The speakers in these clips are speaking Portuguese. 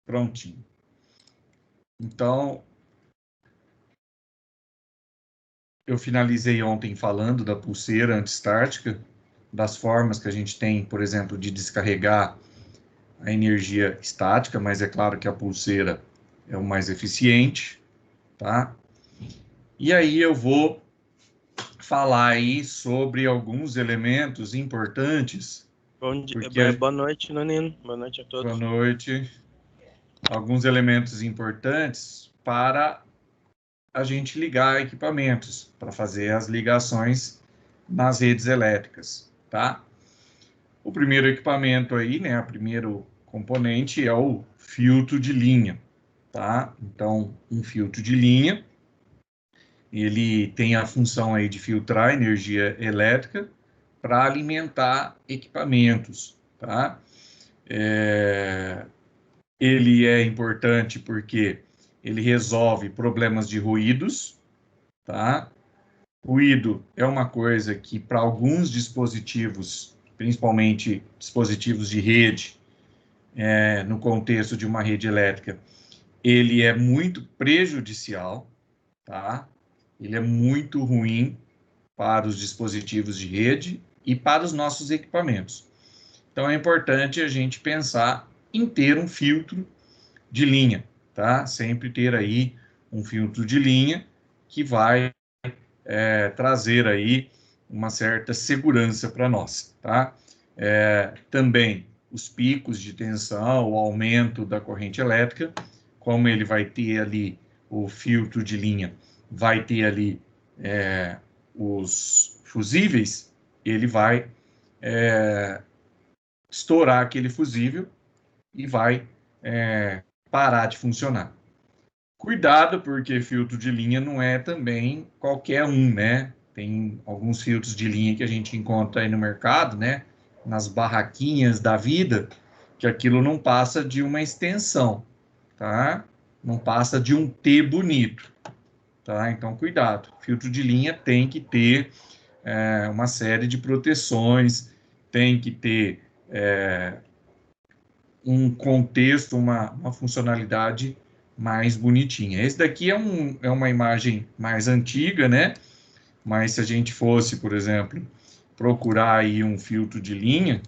Prontinho. Então, eu finalizei ontem falando da pulseira antistártica, das formas que a gente tem, por exemplo, de descarregar a energia estática, mas é claro que a pulseira é o mais eficiente, tá? E aí eu vou falar aí sobre alguns elementos importantes, porque... Boa noite, Nonino. Boa noite a todos. Boa noite. Alguns elementos importantes para a gente ligar equipamentos, para fazer as ligações nas redes elétricas, tá? O primeiro equipamento aí, né, o primeiro componente é o filtro de linha, tá? Então, um filtro de linha, ele tem a função aí de filtrar energia elétrica para alimentar equipamentos, tá? Ele é importante porque ele resolve problemas de ruídos, tá? Ruído é uma coisa que, para alguns dispositivos, principalmente dispositivos de rede, no contexto de uma rede elétrica, ele é muito prejudicial, tá? Ele é muito ruim para os dispositivos de rede e para os nossos equipamentos. Então, é importante a gente pensar em ter um filtro de linha, tá? Sempre ter aí um filtro de linha que vai trazer aí uma certa segurança para nós, tá? Também os picos de tensão, o aumento da corrente elétrica, como ele vai ter ali o filtro de linha, vai ter ali os fusíveis, ele vai estourar aquele fusível e vai parar de funcionar. Cuidado, porque filtro de linha não é também qualquer um, né? Tem alguns filtros de linha que a gente encontra aí no mercado, né? Nas barraquinhas da vida, que aquilo não passa de uma extensão, tá? Não passa de um T bonito, tá? Então, cuidado. Filtro de linha tem que ter uma série de proteções, tem que ter um contexto, uma funcionalidade mais bonitinha. Esse daqui é uma imagem mais antiga, né? Mas se a gente fosse, por exemplo, procurar aí um filtro de linha,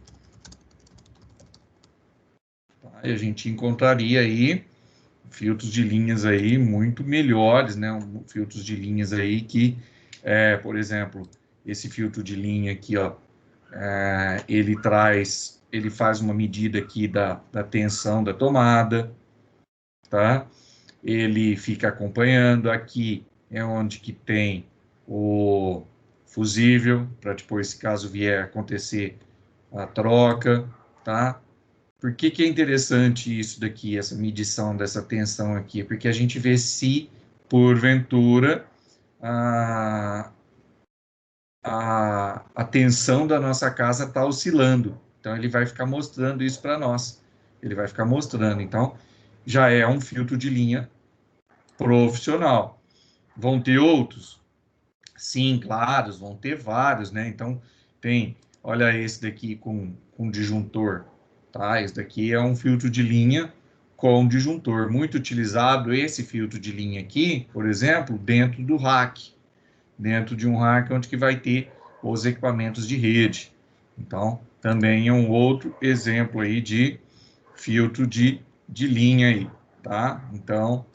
tá? A gente encontraria aí filtros de linhas aí muito melhores, né? Filtros de linhas aí que, por exemplo, esse filtro de linha aqui, ó, ele faz uma medida aqui da tensão da tomada, tá? Ele fica acompanhando. Aqui é onde que tem o fusível, para depois, se caso vier acontecer a troca, tá? Por que que é interessante isso daqui, essa medição dessa tensão aqui? Porque a gente vê se, porventura, a tensão da nossa casa está oscilando. Então, ele vai ficar mostrando isso para nós. Ele vai ficar mostrando. Então, já é um filtro de linha profissional. Vão ter outros? Sim, claro, vão ter vários, né? Então, olha esse daqui com disjuntor, tá? Esse daqui é um filtro de linha com disjuntor, muito utilizado esse filtro de linha aqui, por exemplo, dentro do rack, dentro de um rack onde que vai ter os equipamentos de rede. Então, também é um outro exemplo aí de filtro de linha aí, tá? Então,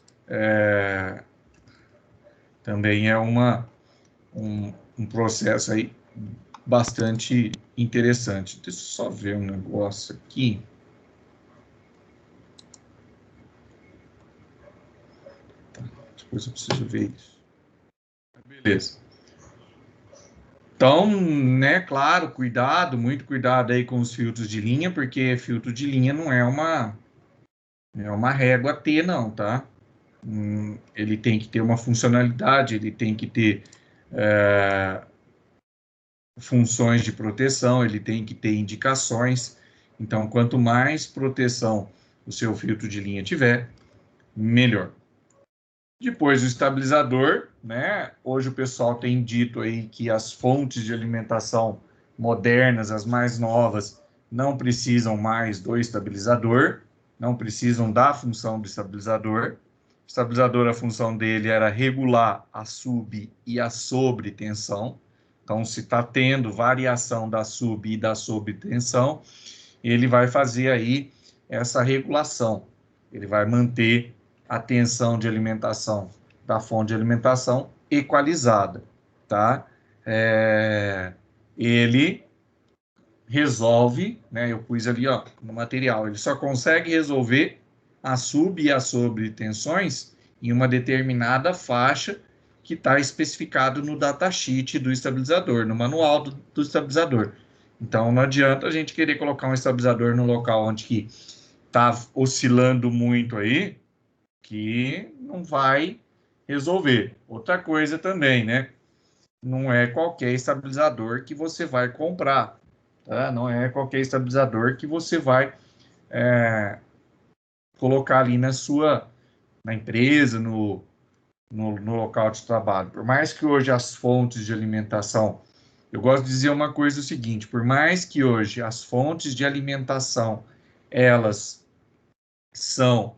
também é um processo aí bastante interessante. Deixa eu só ver um negócio aqui. Tá, depois eu preciso ver isso. Beleza. Então, né, claro, cuidado, muito cuidado aí com os filtros de linha, porque filtro de linha não é uma régua T, não, tá? Ele tem que ter uma funcionalidade, ele tem que ter funções de proteção, ele tem que ter indicações. Então, quanto mais proteção o seu filtro de linha tiver, melhor. Depois o estabilizador, né? Hoje o pessoal tem dito aí que as fontes de alimentação modernas, as mais novas, não precisam mais do estabilizador, não precisam da função do estabilizador. O estabilizador, a função dele era regular a sub e a sobretensão. Então, se está tendo variação da sub e da sobretensão, ele vai fazer aí essa regulação. Ele vai manter a tensão de alimentação da fonte de alimentação equalizada, tá? Ele resolve, né? Eu pus ali, ó, no material. Ele só consegue resolver a sub e a sobretensões em uma determinada faixa que está especificado no datasheet do estabilizador, no manual do estabilizador. Então, não adianta a gente querer colocar um estabilizador no local onde que está oscilando muito aí, que não vai resolver. Outra coisa também, né? Não é qualquer estabilizador que você vai comprar, tá? Não é qualquer estabilizador que você vai colocar ali na empresa, no local de trabalho. Por mais que hoje as fontes de alimentação, eu gosto de dizer uma coisa o seguinte, por mais que hoje as fontes de alimentação, elas são,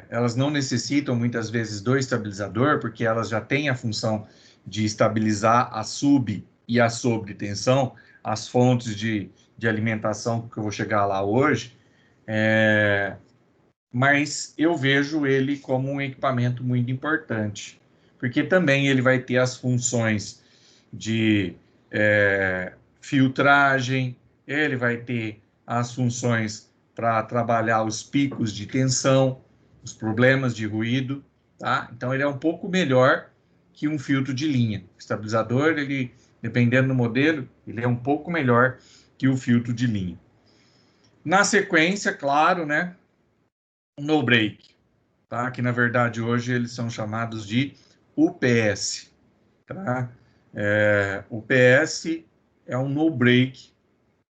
elas não necessitam muitas vezes do estabilizador, porque elas já têm a função de estabilizar a sub e a sobretensão, as fontes de alimentação que eu vou chegar lá hoje, mas eu vejo ele como um equipamento muito importante, porque também ele vai ter as funções de filtragem, ele vai ter as funções para trabalhar os picos de tensão, os problemas de ruído, tá? Então ele é um pouco melhor que um filtro de linha. O estabilizador, ele, dependendo do modelo, ele é um pouco melhor que o filtro de linha. Na sequência, claro, né, no break, tá? Que na verdade hoje eles são chamados de UPS, tá? O PS é um no break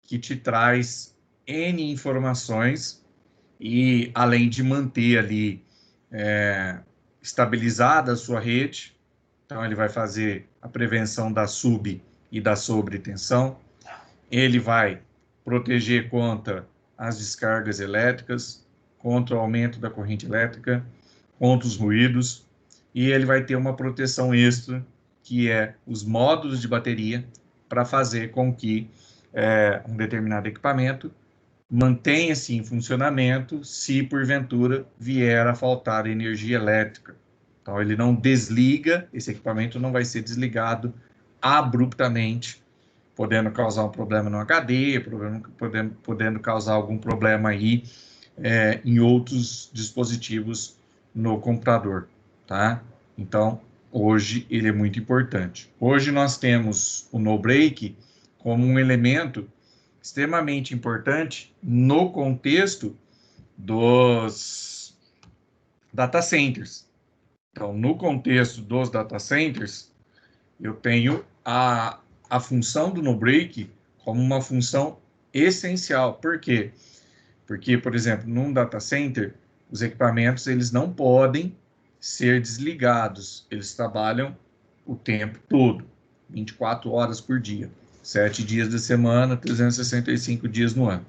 que te traz N informações e além de manter ali estabilizada a sua rede, então ele vai fazer a prevenção da sub e da sobretensão, ele vai proteger contra as descargas elétricas, contra o aumento da corrente elétrica, contra os ruídos, e ele vai ter uma proteção extra, que é os módulos de bateria, para fazer com que um determinado equipamento mantenha-se em funcionamento se porventura vier a faltar energia elétrica. Então ele não desliga, esse equipamento não vai ser desligado abruptamente, podendo causar um problema no HD, podendo causar algum problema aí em outros dispositivos no computador, tá? Então, hoje ele é muito importante. Hoje nós temos o no break como um elemento extremamente importante no contexto dos data centers. Então, no contexto dos data centers, eu tenho a função do no break como uma função essencial. Por quê? Porque, por exemplo, num data center, os equipamentos eles não podem ser desligados. Eles trabalham o tempo todo, 24 horas por dia, 7 dias da semana, 365 dias no ano.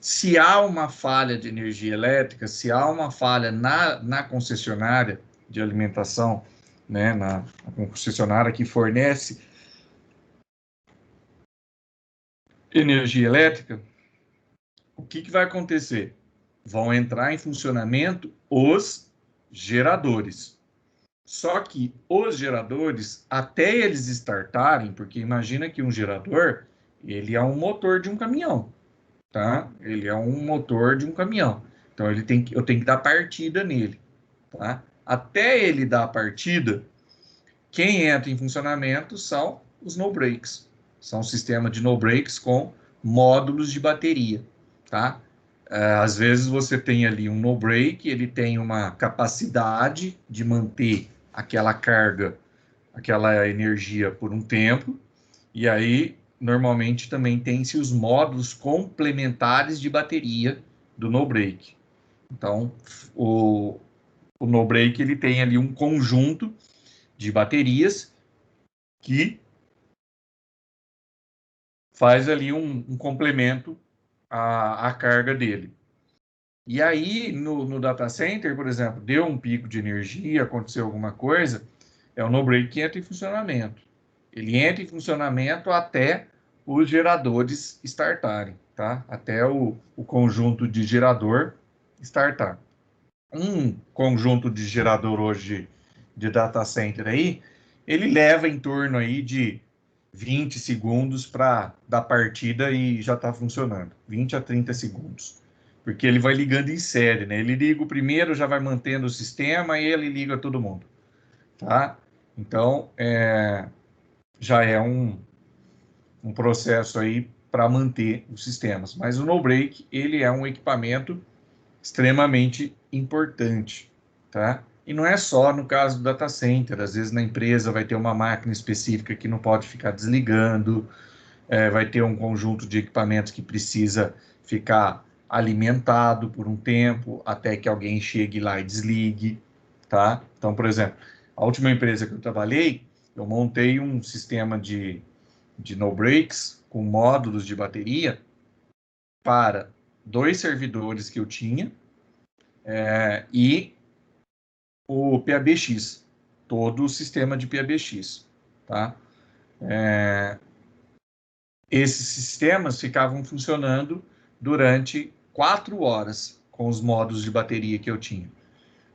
Se há uma falha de energia elétrica, se há uma falha na concessionária de alimentação, né, na concessionária que fornece energia elétrica, o que vai acontecer? Vão entrar em funcionamento os geradores. Só que os geradores, até eles startarem, porque imagina que um gerador, ele é um motor de um caminhão, tá? Ele é um motor de um caminhão. Então eu tenho que dar partida nele, tá? Até ele dar a partida, quem entra em funcionamento são os no-breaks. São um sistema de no-breaks com módulos de bateria, tá? Às vezes você tem ali um no-break, ele tem uma capacidade de manter aquela carga, aquela energia por um tempo, e aí normalmente também tem-se os módulos complementares de bateria do no-break. Então, o no-break ele tem ali um conjunto de baterias que faz ali um complemento à carga dele. E aí, no data center, por exemplo, deu um pico de energia, aconteceu alguma coisa, é o no-break que entra em funcionamento. Ele entra em funcionamento até os geradores startarem, tá? Até o conjunto de gerador startar. Um conjunto de gerador hoje de data center aí, ele leva em torno aí de 20 segundos para dar partida e já está funcionando. 20 a 30 segundos. Porque ele vai ligando em série, né? Ele liga o primeiro, já vai mantendo o sistema e ele liga todo mundo, tá? Então, já é um processo aí para manter os sistemas. Mas o no-break, ele é um equipamento extremamente importante, tá? E não é só no caso do data center, às vezes na empresa vai ter uma máquina específica que não pode ficar desligando, vai ter um conjunto de equipamentos que precisa ficar alimentado por um tempo até que alguém chegue lá e desligue, tá? Então, por exemplo, a última empresa que eu trabalhei, eu montei um sistema de no breaks com módulos de bateria para 2 servidores que eu tinha e o PABX, todo o sistema de PABX, tá? Esses sistemas ficavam funcionando durante 4 horas com os modos de bateria que eu tinha.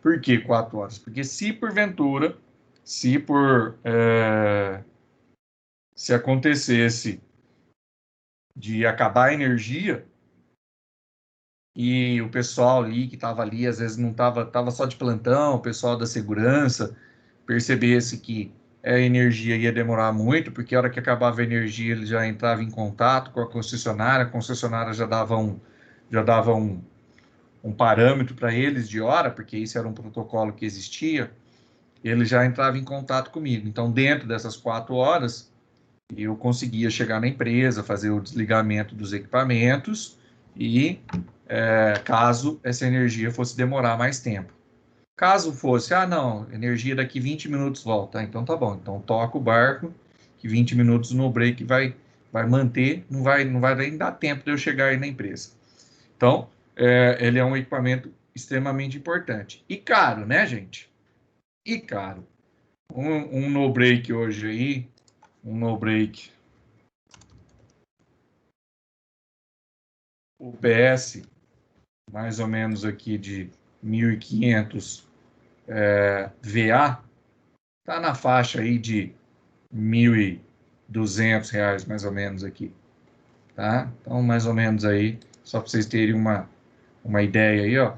Por que 4 horas? Porque se porventura, se por se acontecesse de acabar a energia e o pessoal ali que estava ali, às vezes não estava só de plantão, o pessoal da segurança percebesse que a energia ia demorar muito, porque a hora que acabava a energia ele já entrava em contato com a concessionária já dava um parâmetro para eles de hora, porque isso era um protocolo que existia, ele já entrava em contato comigo. Então, dentro dessas 4 horas, eu conseguia chegar na empresa, fazer o desligamento dos equipamentos e, caso essa energia fosse demorar mais tempo. Caso fosse, não, energia daqui 20 minutos volta. Então tá bom, então toca o barco, que 20 minutos no break vai manter, não vai nem dar tempo de eu chegar aí na empresa. Então, ele é um equipamento extremamente importante. E caro, né, gente? E caro. Um no break hoje aí, um no break UPS, mais ou menos aqui de 1.500 VA, tá na faixa aí de R$ 1.200, mais ou menos aqui, tá? Então, mais ou menos aí, só para vocês terem uma ideia aí, ó,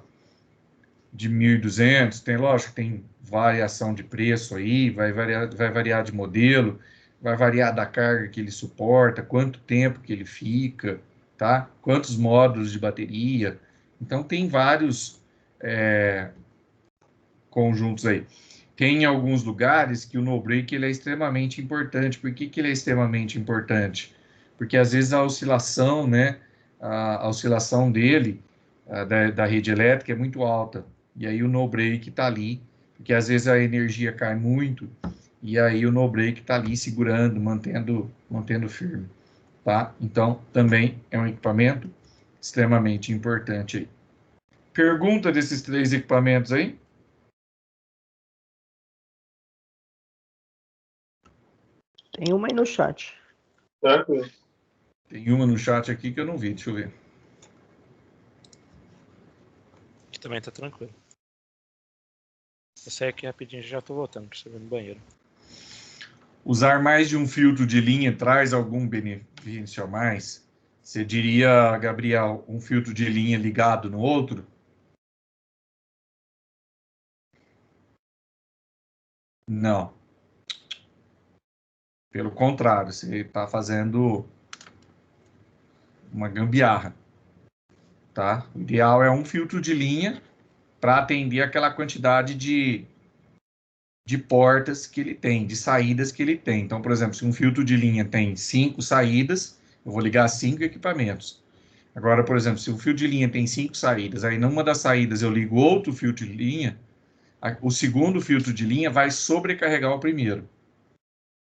de 1.200, tem, lógico, tem variação de preço aí, vai variar de modelo, vai variar da carga que ele suporta, quanto tempo que ele fica, tá? Quantos módulos de bateria. Então, tem vários conjuntos aí. Tem alguns lugares que o no-break ele é extremamente importante. Por que ele é extremamente importante? Porque às vezes a oscilação, né, a oscilação dele, da rede elétrica é muito alta. E aí o no-break está ali, porque às vezes a energia cai muito, e aí o no-break está ali segurando, mantendo firme, tá? Então, também é um equipamento extremamente importante aí. Pergunta desses 3 equipamentos aí? Tem uma aí no chat. Tranquilo. Tem uma no chat aqui que eu não vi, deixa eu ver. Aqui também tá tranquilo. Eu saio aqui rapidinho, já tô voltando, pra você ver no banheiro. Usar mais de um filtro de linha traz algum benefício a mais? Você diria, Gabriel, um filtro de linha ligado no outro? Não. Pelo contrário, você está fazendo uma gambiarra, tá? O ideal é um filtro de linha para atender aquela quantidade de portas que ele tem, de saídas que ele tem. Então, por exemplo, se um filtro de linha tem 5 saídas, eu vou ligar 5 equipamentos. Agora, por exemplo, se o fio de linha tem 5 saídas, aí numa das saídas eu ligo outro filtro de linha, o segundo filtro de linha vai sobrecarregar o primeiro.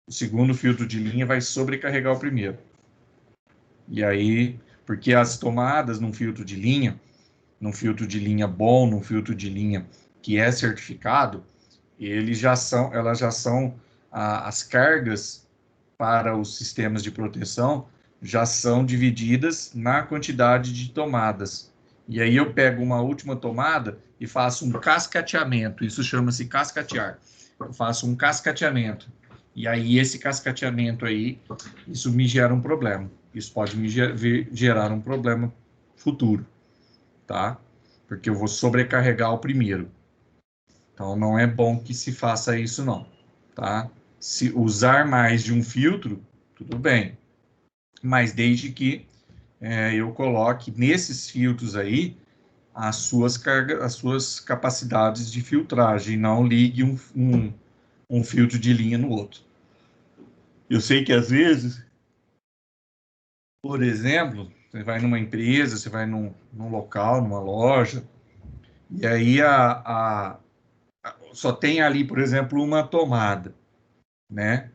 O segundo filtro de linha vai sobrecarregar o primeiro. E aí, porque as tomadas num filtro de linha, num filtro de linha bom, num filtro de linha que é certificado, elas já são as cargas para os sistemas de proteção já são divididas na quantidade de tomadas. E aí eu pego uma última tomada e faço um cascateamento. Isso chama-se cascatear. Eu faço um cascateamento. E aí esse cascateamento aí, isso me gera um problema. Isso pode me gerar um problema futuro, tá? Porque eu vou sobrecarregar o primeiro. Então não é bom que se faça isso não, tá? Se usar mais de um filtro, tudo bem, mas desde que eu coloque nesses filtros aí as suas cargas, as suas capacidades de filtragem, não ligue um filtro de linha no outro. Eu sei que às vezes, por exemplo, você vai numa empresa, você vai num local, numa loja, e aí só tem ali, por exemplo, uma tomada, né?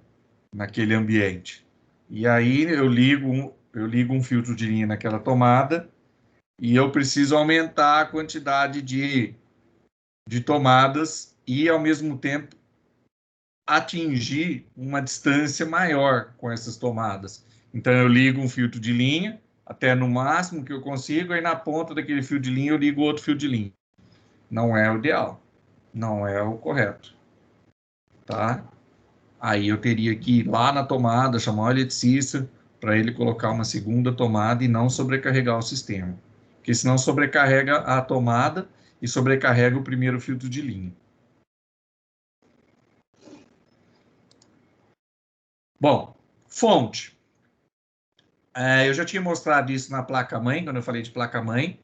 Naquele ambiente. E aí eu ligo um filtro de linha naquela tomada e eu preciso aumentar a quantidade de tomadas e, ao mesmo tempo, atingir uma distância maior com essas tomadas. Então, eu ligo um filtro de linha até no máximo que eu consigo, aí na ponta daquele fio de linha eu ligo outro fio de linha. Não é o ideal, não é o correto, tá? Aí eu teria que ir lá na tomada, chamar o eletricista para ele colocar uma segunda tomada e não sobrecarregar o sistema. Porque senão sobrecarrega a tomada e sobrecarrega o primeiro filtro de linha. Bom, fonte. Eu já tinha mostrado isso na placa-mãe, quando eu falei de placa-mãe.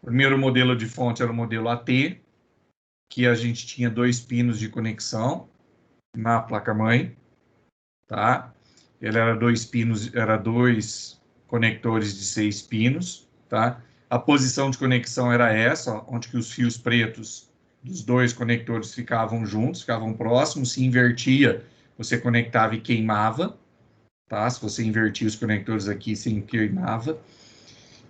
O primeiro modelo de fonte era o modelo AT, que a gente tinha 2 pinos de conexão na placa-mãe, tá? Ele era 2 pinos, era 2 conectores de 6 pinos, tá? A posição de conexão era essa, onde que os fios pretos dos 2 conectores ficavam juntos, ficavam próximos, se invertia, você conectava e queimava, tá? Se você invertia os conectores aqui, se queimava.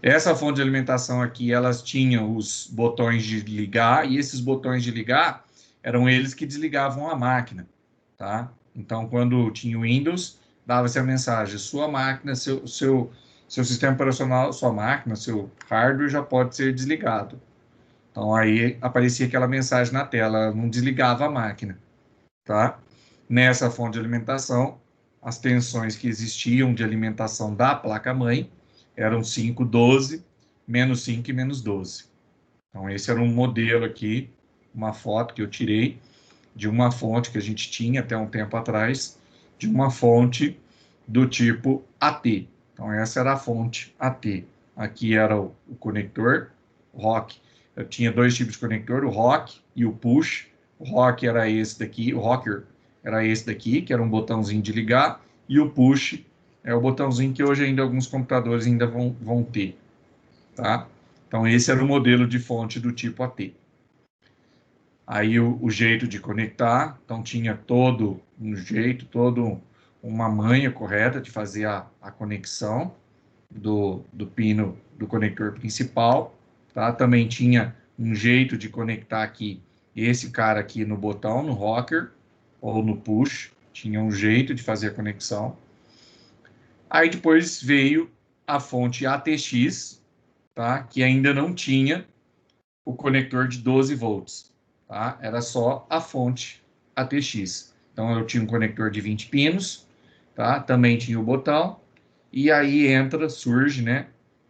Essa fonte de alimentação aqui, elas tinham os botões de ligar, e esses botões de ligar eram eles que desligavam a máquina, tá? Então, quando tinha o Windows, dava-se a mensagem, sua máquina, seu sistema operacional, sua máquina, seu hardware já pode ser desligado. Então, aí aparecia aquela mensagem na tela, não desligava a máquina, tá? Nessa fonte de alimentação, as tensões que existiam de alimentação da placa-mãe eram 5, 12, menos 5 e menos 12. Então, esse era um modelo aqui, uma foto que eu tirei de uma fonte que a gente tinha até um tempo atrás, de uma fonte do tipo AT. Então, essa era a fonte AT. Aqui era o conector, o ROC. Eu tinha 2 tipos de conector, o ROC e o push. O ROC era esse daqui, o rocker era esse daqui, que era um botãozinho de ligar, e o push é o botãozinho que hoje ainda alguns computadores ainda vão ter, tá? Então, esse era o modelo de fonte do tipo AT. Aí o jeito de conectar, então tinha todo um jeito, todo uma manha correta de fazer a conexão do pino do conector principal, tá? Também tinha um jeito de conectar aqui esse cara aqui no botão, no rocker ou no push, tinha um jeito de fazer a conexão. Aí depois veio a fonte ATX, tá? Que ainda não tinha o conector de 12 volts. Tá? Era só a fonte ATX. Então, eu tinha um conector de 20 pinos, tá? Também tinha o botão, e aí surge, né,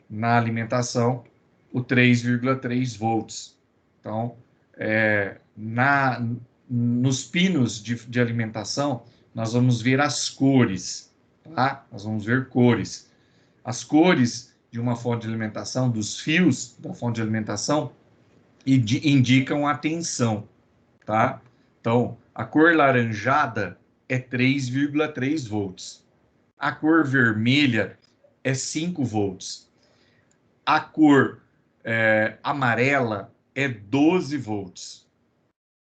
na alimentação, o 3,3 volts. Então, nos pinos de alimentação, nós vamos ver as cores, tá? Nós vamos ver cores. As cores de uma fonte de alimentação, dos fios da fonte de alimentação, indicam a tensão, tá? Então, a cor laranjada é 3,3 volts. A cor vermelha é 5 volts. A cor amarela é 12 volts.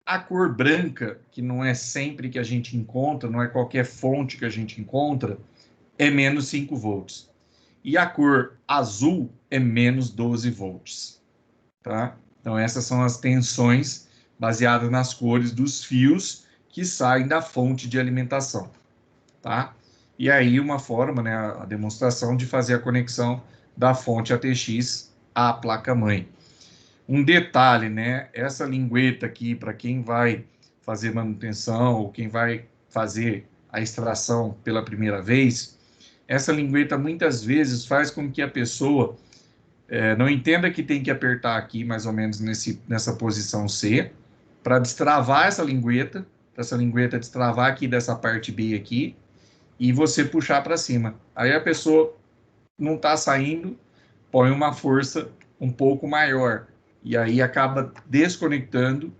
A cor branca, que não é sempre que a gente encontra, não é qualquer fonte que a gente encontra, é menos 5 volts. E a cor azul é menos 12 volts. tá? Então, essas são as tensões baseadas nas cores dos fios que saem da fonte de alimentação, tá? E aí, uma forma, né, a demonstração de fazer a conexão da fonte ATX à placa-mãe. Um detalhe, né? Essa lingueta aqui, para quem vai fazer manutenção ou quem vai fazer a extração pela primeira vez, essa lingueta muitas vezes faz com que a pessoa não entenda que tem que apertar aqui, mais ou menos nessa posição C, para destravar essa lingueta destravar aqui dessa parte B aqui, e você puxar para cima. Aí a pessoa não está saindo, põe uma força um pouco maior, e aí acaba desconectando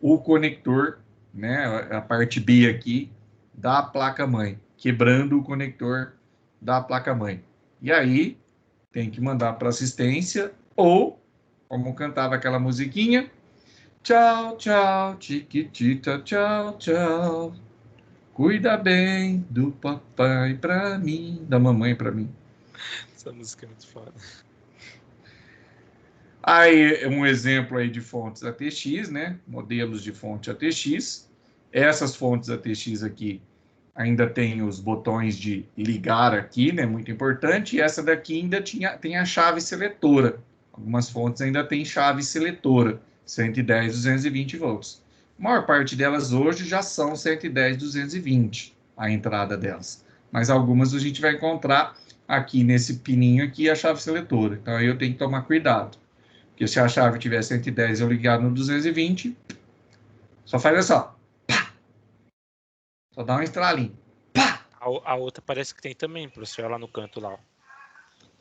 o conector, né, a parte B aqui, da placa-mãe, quebrando o conector da placa-mãe. E aí tem que mandar para assistência, ou, como cantava aquela musiquinha, tchau, tchau, chiquitita, tchau, tchau, cuida bem do papai para mim, da mamãe para mim. Essa música é muito foda. Aí, um exemplo aí de fontes ATX, né? Modelos de fonte ATX. Essas fontes ATX aqui ainda tem os botões de ligar aqui, né? Muito importante. E essa daqui ainda tem a chave seletora. Algumas fontes ainda tem chave seletora, 110, 220 volts. A maior parte delas hoje já são 110, 220, a entrada delas. Mas algumas a gente vai encontrar aqui nesse pininho aqui a chave seletora. Então aí eu tenho que tomar cuidado. Porque se a chave tiver 110 e eu ligar no 220, só faz assim, ó. Pá! Só dá um estralinho. Pá! A outra parece que tem também, professor, lá no canto lá. Ó.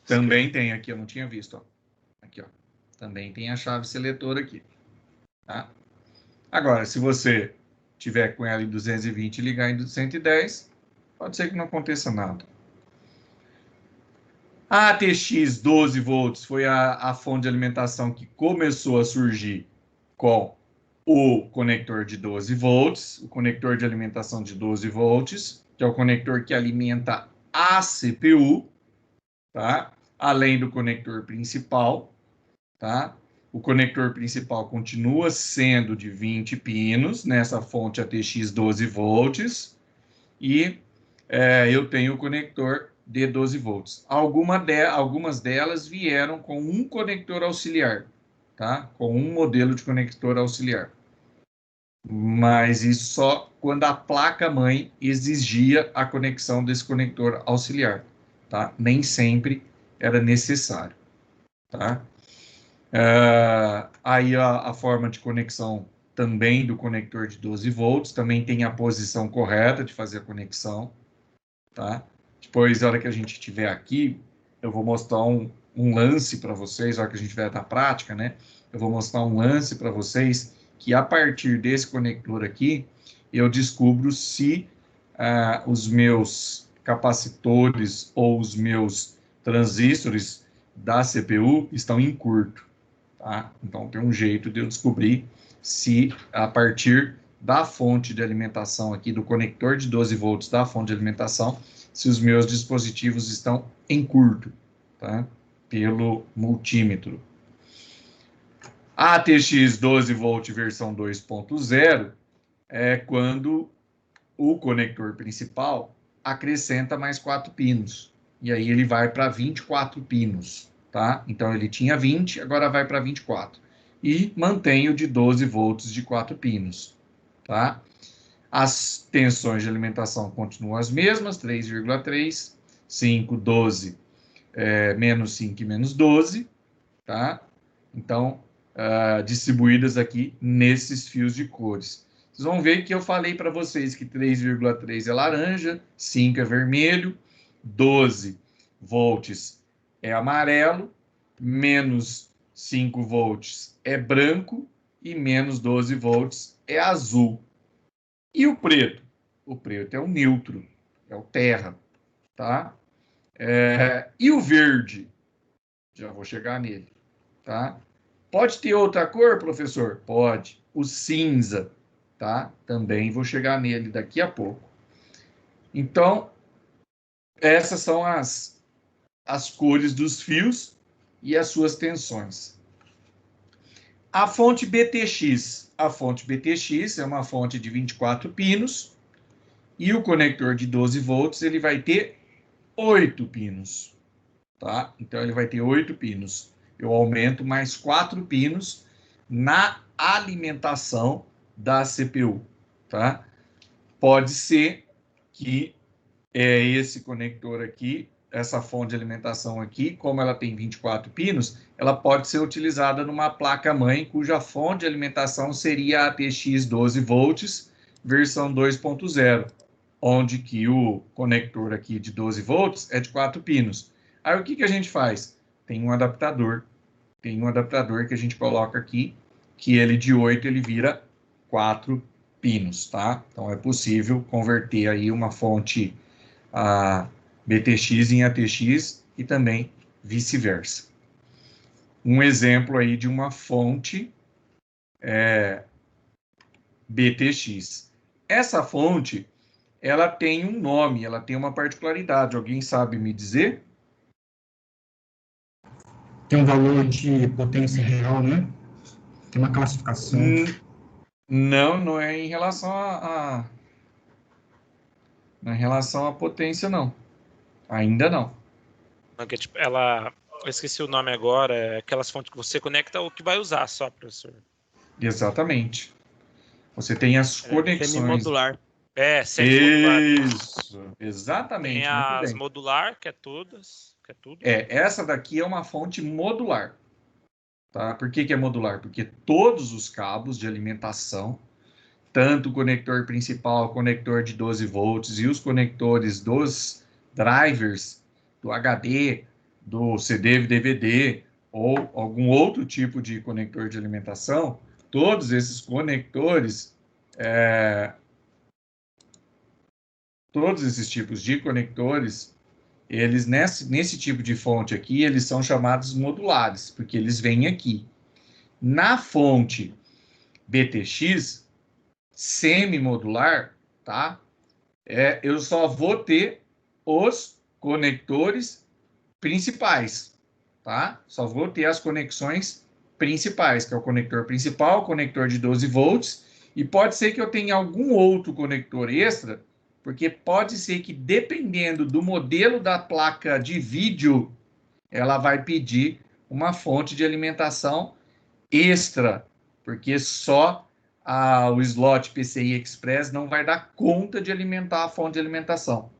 Também tem aqui, eu não tinha visto. Ó. Aqui, ó. Também tem a chave seletora aqui. Tá? Agora, se você tiver com ela em 220 e ligar em 110, pode ser que não aconteça nada. A ATX 12 volts foi a fonte de alimentação que começou a surgir com o conector de 12 volts, o conector de alimentação de 12 volts, que é o conector que alimenta a CPU, tá? Além do conector principal, tá? O conector principal continua sendo de 20 pinos, nessa fonte ATX 12 volts, e eu tenho o conector de 12 volts. Algumas delas vieram com um conector auxiliar, tá? Com um modelo de conector auxiliar. Mas isso só quando a placa-mãe exigia a conexão desse conector auxiliar, tá? Nem sempre era necessário, tá? Aí a forma de conexão também do conector de 12 volts, também tem a posição correta de fazer a conexão, tá? Depois, na hora que a gente estiver aqui, eu vou mostrar um lance para vocês, na hora que a gente tiver na prática, né? Eu vou mostrar um lance para vocês que a partir desse conector aqui, eu descubro se os meus capacitores ou os meus transistores da CPU estão em curto, tá? Então, tem um jeito de eu descobrir se a partir da fonte de alimentação aqui, do conector de 12 volts da fonte de alimentação, se os meus dispositivos estão em curto, tá? Pelo multímetro. A ATX 12 volt versão 2.0 é quando o conector principal acrescenta mais 4 pinos. E aí ele vai para 24 pinos, tá? Então ele tinha 20, agora vai para 24. E mantém o de 12 volts de 4 pinos, tá? As tensões de alimentação continuam as mesmas, 3,3, 5, 12, menos 5 e menos 12, tá? Então, distribuídas aqui nesses fios de cores. Vocês vão ver que eu falei para vocês que 3,3 é laranja, 5 é vermelho, 12 volts é amarelo, menos 5 volts é branco e menos 12 volts é azul. E o preto? O preto é o neutro, é o terra, tá? E o verde? Já vou chegar nele, tá? Pode ter outra cor, professor? Pode. O cinza, tá? Também vou chegar nele daqui a pouco. Então, essas são as cores dos fios e as suas tensões. A fonte BTX. A fonte BTX é uma fonte de 24 pinos e o conector de 12 volts ele vai ter 8 pinos. Tá? Então, ele vai ter 8 pinos. Eu aumento mais 4 pinos na alimentação da CPU. Tá? Pode ser que esse conector aqui, essa fonte de alimentação aqui, como ela tem 24 pinos, ela pode ser utilizada numa placa-mãe cuja fonte de alimentação seria a ATX 12 volts, versão 2.0, onde que o conector aqui de 12 volts é de 4 pinos. Aí o que que a gente faz? Tem um adaptador que a gente coloca aqui, que ele de 8 ele vira 4 pinos, tá? Então é possível converter aí uma fonte a BTX em ATX e também vice-versa. Um exemplo aí de uma fonte BTX. Essa fonte, ela tem um nome, ela tem uma particularidade. Alguém sabe me dizer? Tem um valor de potência real, né? Tem uma classificação. Não é em relação em relação à potência, não. Ainda não. Porque, tipo, ela... Eu esqueci o nome agora. É aquelas fontes que você conecta o que vai usar só, professor. Exatamente. Você tem as conexões. Semi-modular. Semi-modular. Isso, exatamente. Tem muito as bem. modular, que é todas. Que é tudo. Essa daqui é uma fonte modular. Tá? Por que que é modular? Porque todos os cabos de alimentação, tanto o conector principal, o conector de 12 volts e os conectores dos drivers, do HD, do CD, DVD ou algum outro tipo de conector de alimentação, todos esses conectores, todos esses tipos de conectores, eles nesse tipo de fonte aqui, eles são chamados modulares, porque eles vêm aqui. Na fonte BTX, semi-modular, tá? Eu só vou ter os conectores principais, tá? Só vou ter as conexões principais, que é o conector principal, o conector de 12 volts, e pode ser que eu tenha algum outro conector extra, porque pode ser que, dependendo do modelo da placa de vídeo, ela vai pedir uma fonte de alimentação extra, porque só o slot PCI Express não vai dar conta de alimentar a fonte de alimentação.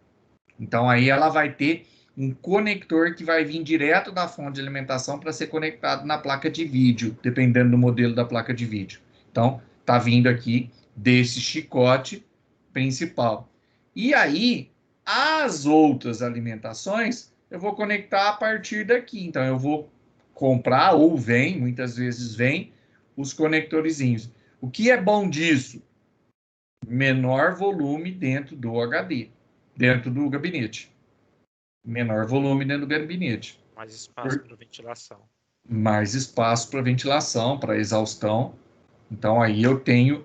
Então, aí ela vai ter um conector que vai vir direto da fonte de alimentação para ser conectado na placa de vídeo, dependendo do modelo da placa de vídeo. Então, está vindo aqui desse chicote principal. E aí, as outras alimentações, eu vou conectar a partir daqui. Então, eu vou comprar, ou muitas vezes vem, os conectorzinhos. O que é bom disso? Menor volume dentro do HD, dentro do gabinete. Menor volume dentro do gabinete. Mais espaço para ventilação. Mais espaço para ventilação, para exaustão. Então, aí eu tenho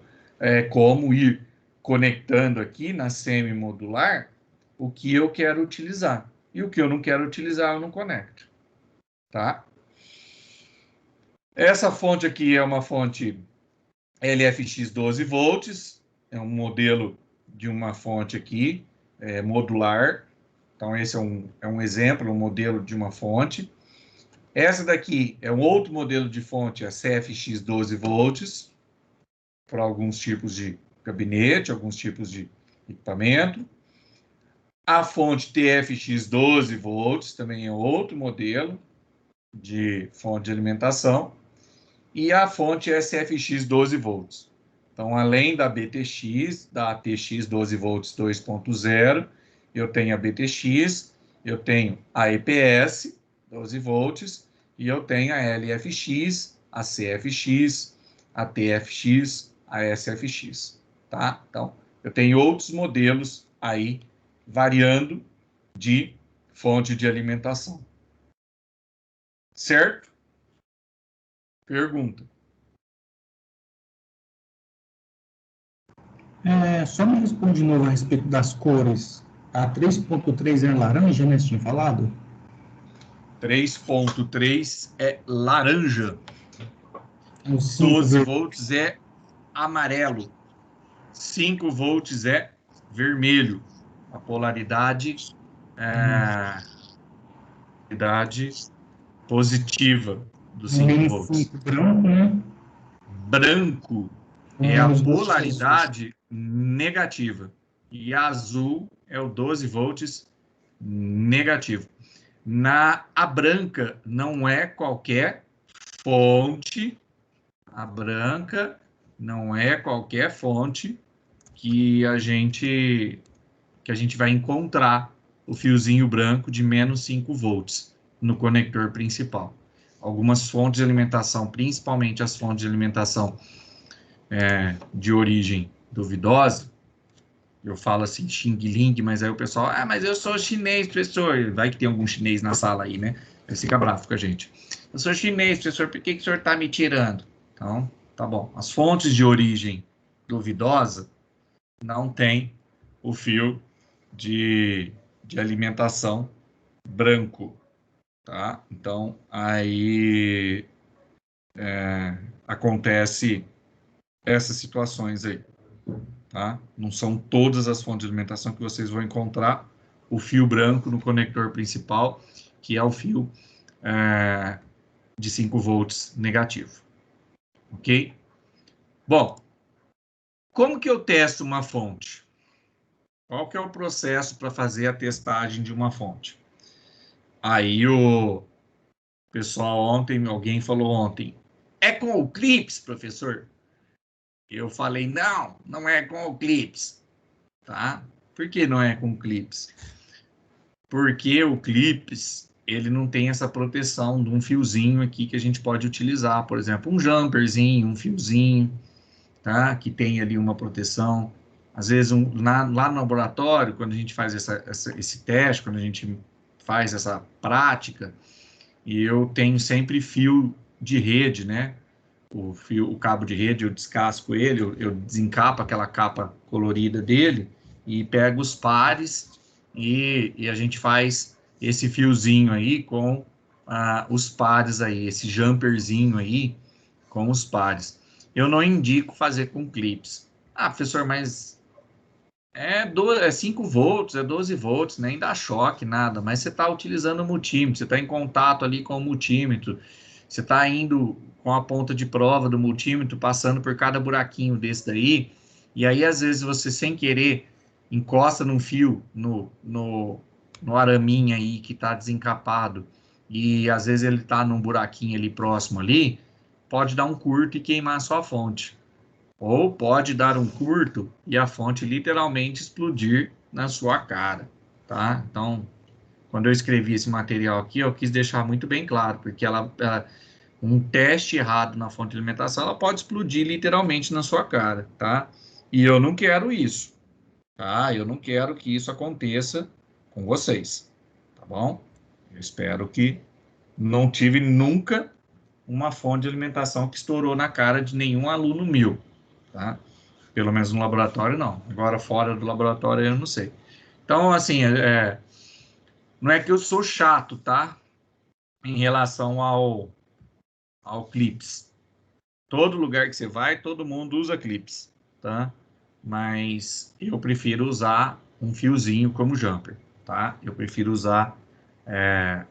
como ir conectando aqui na semi-modular o que eu quero utilizar. E o que eu não quero utilizar, eu não conecto. Tá? Essa fonte aqui é uma fonte LFX 12 volts. É um modelo de uma fonte aqui, modular. Então, esse é um exemplo, um modelo de uma fonte. Essa daqui é um outro modelo de fonte, a CFX 12 volts, para alguns tipos de gabinete, alguns tipos de equipamento. A fonte TFX 12 volts também é outro modelo de fonte de alimentação. E a fonte SFX 12 volts. Então, além da BTX, da ATX 12 volts 2.0, eu tenho a BTX, eu tenho a EPS 12 volts e eu tenho a LFX, a CFX, a TFX, a SFX, tá? Então, eu tenho outros modelos aí variando de fonte de alimentação. Certo? Pergunta. Só me responde de novo a respeito das cores. A 3.3 é laranja, né? Você tinha falado? 3.3 é laranja. O 5 12 volts é amarelo. 5 volts é vermelho. A polaridade positiva do 5 menos volts. 5 branco, né? Branco é a Menos 12 polaridade negativa. E azul é o 12 volts negativo. A branca não é qualquer fonte. A branca não é qualquer fonte que a gente vai encontrar o fiozinho branco de menos 5 volts no conector principal. Algumas fontes de alimentação, principalmente as fontes de alimentação de origem duvidosa, eu falo assim, Xing Ling, mas aí o pessoal, mas eu sou chinês, professor. Vai que tem algum chinês na sala aí, né? Ele fica bravo com a gente. Eu sou chinês, professor, por que o senhor está me tirando? Então, tá bom. As fontes de origem duvidosa não tem o fio de alimentação branco, tá? Então, aí acontece essas situações aí, tá? Não são todas as fontes de alimentação que vocês vão encontrar o fio branco no conector principal, que é o fio de 5 volts negativo, ok? Bom, como que eu testo uma fonte? Qual que é o processo para fazer a testagem de uma fonte? Aí o pessoal alguém falou ontem, é com o Clips, professor? Eu falei, não é com o Clips, tá? Por que não é com o Clips? Porque o Clips, ele não tem essa proteção de um fiozinho aqui que a gente pode utilizar, por exemplo, um jumperzinho, um fiozinho, tá? Que tem ali uma proteção. Às vezes, lá no laboratório, quando a gente faz esse teste, quando a gente faz essa prática, e eu tenho sempre fio de rede, né? O cabo de rede, eu descasco ele, eu desencapo aquela capa colorida dele e pego os pares e a gente faz esse fiozinho aí com os pares aí, esse jumperzinho aí com os pares. Eu não indico fazer com clips. Professor, mas é 5 volts, é 12 volts, nem dá choque, nada, mas você está utilizando o multímetro, você está em contato ali com o multímetro, você está indo com a ponta de prova do multímetro, passando por cada buraquinho desse daí, e aí às vezes você sem querer encosta num fio, no araminho aí que está desencapado, e às vezes ele está num buraquinho ali próximo ali, pode dar um curto e queimar a sua fonte. Ou pode dar um curto e a fonte literalmente explodir na sua cara, tá? Então, quando eu escrevi esse material aqui, eu quis deixar muito bem claro, porque um teste errado na fonte de alimentação, ela pode explodir literalmente na sua cara, tá? E eu não quero isso, tá? Eu não quero que isso aconteça com vocês, tá bom? Eu espero que não tive nunca uma fonte de alimentação que estourou na cara de nenhum aluno meu, tá? Pelo menos no laboratório, não. Agora, fora do laboratório, eu não sei. Então, assim, não é que eu sou chato, tá? Em relação ao clips. Todo lugar que você vai, todo mundo usa clips, tá? Mas eu prefiro usar um fiozinho como jumper, tá? Eu prefiro usar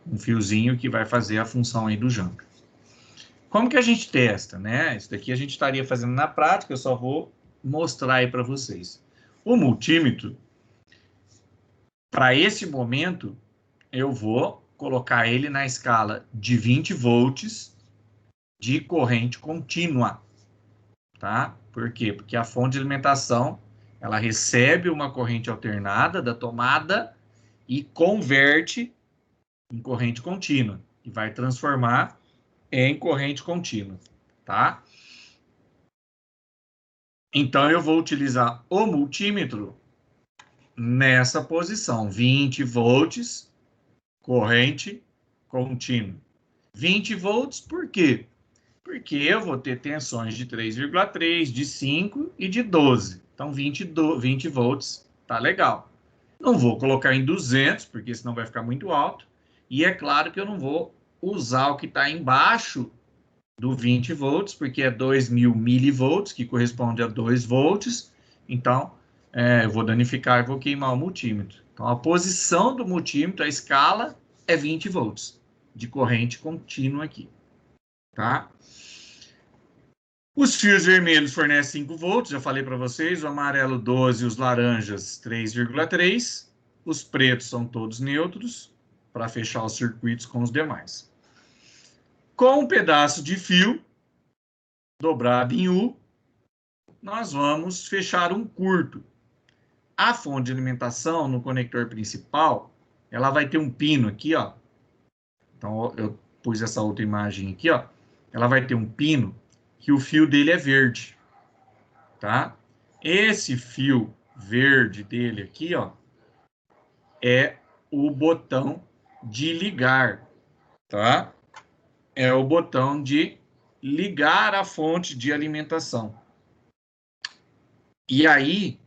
um fiozinho que vai fazer a função aí do jumper. Como que a gente testa, né? Isso daqui a gente estaria fazendo na prática, eu só vou mostrar aí para vocês. O multímetro, para esse momento, eu vou colocar ele na escala de 20 volts de corrente contínua, tá? Por quê? Porque a fonte de alimentação, ela recebe uma corrente alternada da tomada e converte em corrente contínua e vai transformar em corrente contínua, tá? Então, eu vou utilizar o multímetro nessa posição, 20 volts, corrente contínua. 20 volts, por quê? Porque eu vou ter tensões de 3,3, de 5 e de 12. Então, 20 volts, tá legal. Não vou colocar em 200, porque senão vai ficar muito alto. E é claro que eu não vou usar o que está embaixo do 20 volts, porque é 2.000 milivolts, que corresponde a 2 volts. Então, eu vou danificar e vou queimar o multímetro. Então, a posição do multímetro, a escala, é 20 volts de corrente contínua aqui. Tá? Os fios vermelhos fornecem 5 volts, já falei para vocês, o amarelo 12 e os laranjas 3,3. Os pretos são todos neutros, para fechar os circuitos com os demais. Com um pedaço de fio dobrado em U, nós vamos fechar um curto. A fonte de alimentação no conector principal, ela vai ter um pino aqui, ó. Então, eu pus essa outra imagem aqui, ó. Ela vai ter um pino que o fio dele é verde, tá? Esse fio verde dele aqui, ó, é o botão de ligar, tá? É o botão de ligar a fonte de alimentação. E aí,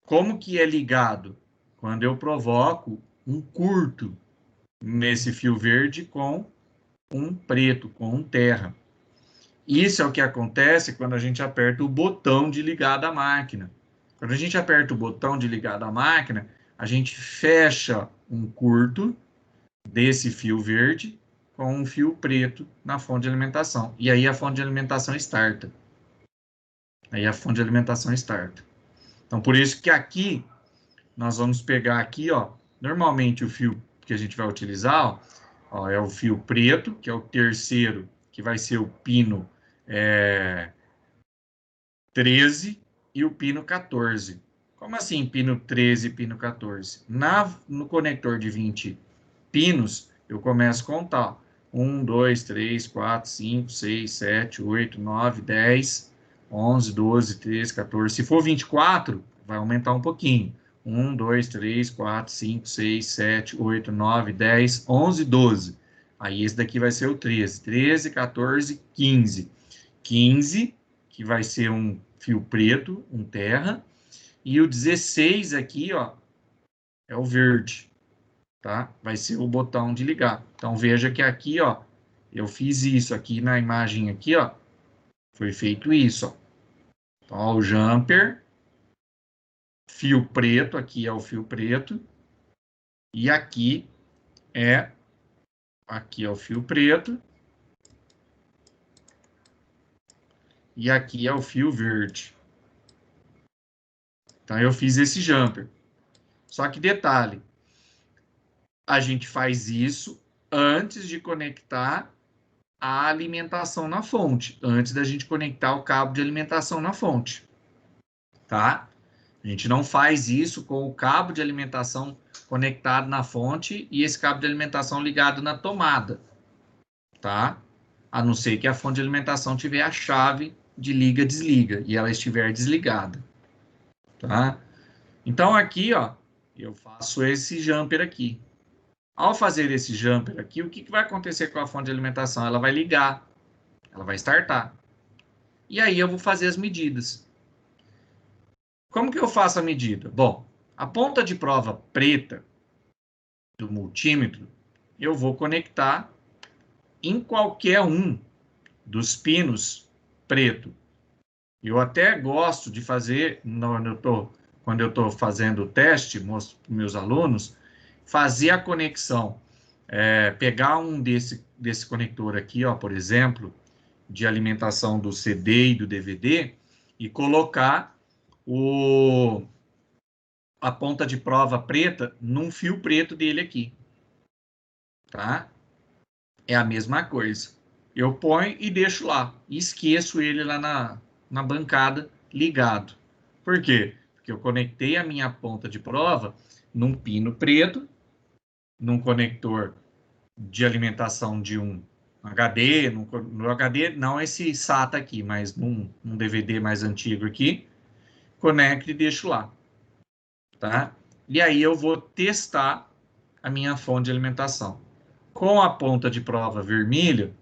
como que é ligado? Quando eu provoco um curto nesse fio verde com um preto, com um terra. Isso é o que acontece quando a gente aperta o botão de ligar da máquina. Quando a gente aperta o botão de ligar da máquina, a gente fecha um curto desse fio verde com um fio preto na fonte de alimentação. E aí a fonte de alimentação starta. Então, por isso que aqui, nós vamos pegar aqui, ó, normalmente o fio que a gente vai utilizar, ó, é o fio preto, que é o terceiro, que vai ser o pino 13 e o pino 14. Como assim pino 13 e pino 14? No conector de 20 pinos, eu começo a contar. 1, 2, 3, 4, 5, 6, 7, 8, 9, 10, 11, 12, 13, 14. Se for 24, vai aumentar um pouquinho. 1, 2, 3, 4, 5, 6, 7, 8, 9, 10, 11, 12. Aí esse daqui vai ser o 13. 13, 14, 15. 15, que vai ser um fio preto, um terra. E o 16 aqui, ó, é o verde. Tá? Vai ser o botão de ligar. Então, veja que aqui, ó, eu fiz isso aqui na imagem aqui, ó, foi feito isso, ó. Então, ó, o jumper, fio preto, aqui é o fio preto, e aqui é o fio preto, e aqui é o fio verde. Então, eu fiz esse jumper. Só que detalhe, a gente faz isso antes de conectar a alimentação na fonte, antes da gente conectar o cabo de alimentação na fonte, tá? A gente não faz isso com o cabo de alimentação conectado na fonte e esse cabo de alimentação ligado na tomada, tá? A não ser que a fonte de alimentação tiver a chave de liga-desliga e ela estiver desligada, tá? Então aqui, ó, eu faço esse jumper aqui. Ao fazer esse jumper aqui, o que vai acontecer com a fonte de alimentação? Ela vai ligar, ela vai startar. E aí eu vou fazer as medidas. Como que eu faço a medida? Bom, a ponta de prova preta do multímetro, eu vou conectar em qualquer um dos pinos preto. Eu até gosto de fazer, quando eu estou fazendo o teste, mostro para meus alunos, fazer a conexão. Pegar um desse conector aqui, ó, por exemplo, de alimentação do CD e do DVD, e colocar a ponta de prova preta num fio preto dele aqui. Tá? É a mesma coisa. Eu ponho e deixo lá. E esqueço ele lá na bancada ligado. Por quê? Porque eu conectei a minha ponta de prova num pino preto, num conector de alimentação de um HD, no HD, não esse SATA aqui, mas num DVD mais antigo aqui, conecto e deixo lá, tá? E aí eu vou testar a minha fonte de alimentação. Com a ponta de prova vermelha,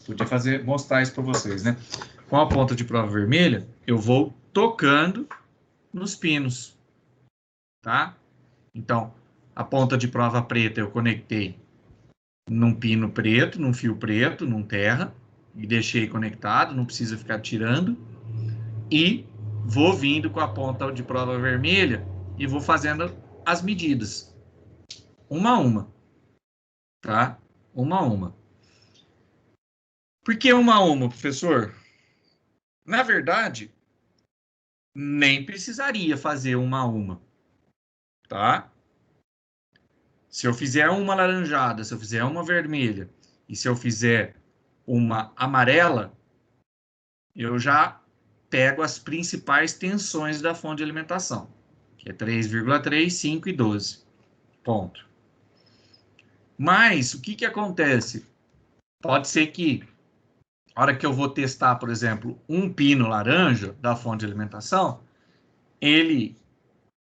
podia mostrar isso para vocês, né? Com a ponta de prova vermelha, eu vou tocando nos pinos, tá? Então, a ponta de prova preta eu conectei num pino preto, num fio preto, num terra, e deixei conectado, não precisa ficar tirando, e vou vindo com a ponta de prova vermelha e vou fazendo as medidas, uma a uma, tá? Uma a uma. Por que uma a uma, professor? Na verdade, nem precisaria fazer uma a uma, tá? Se eu fizer uma laranjada, se eu fizer uma vermelha e se eu fizer uma amarela, eu já pego as principais tensões da fonte de alimentação, que é 3,3, 5 e 12. Ponto. Mas o que acontece? Pode ser que, na hora que eu vou testar, por exemplo, um pino laranja da fonte de alimentação, ele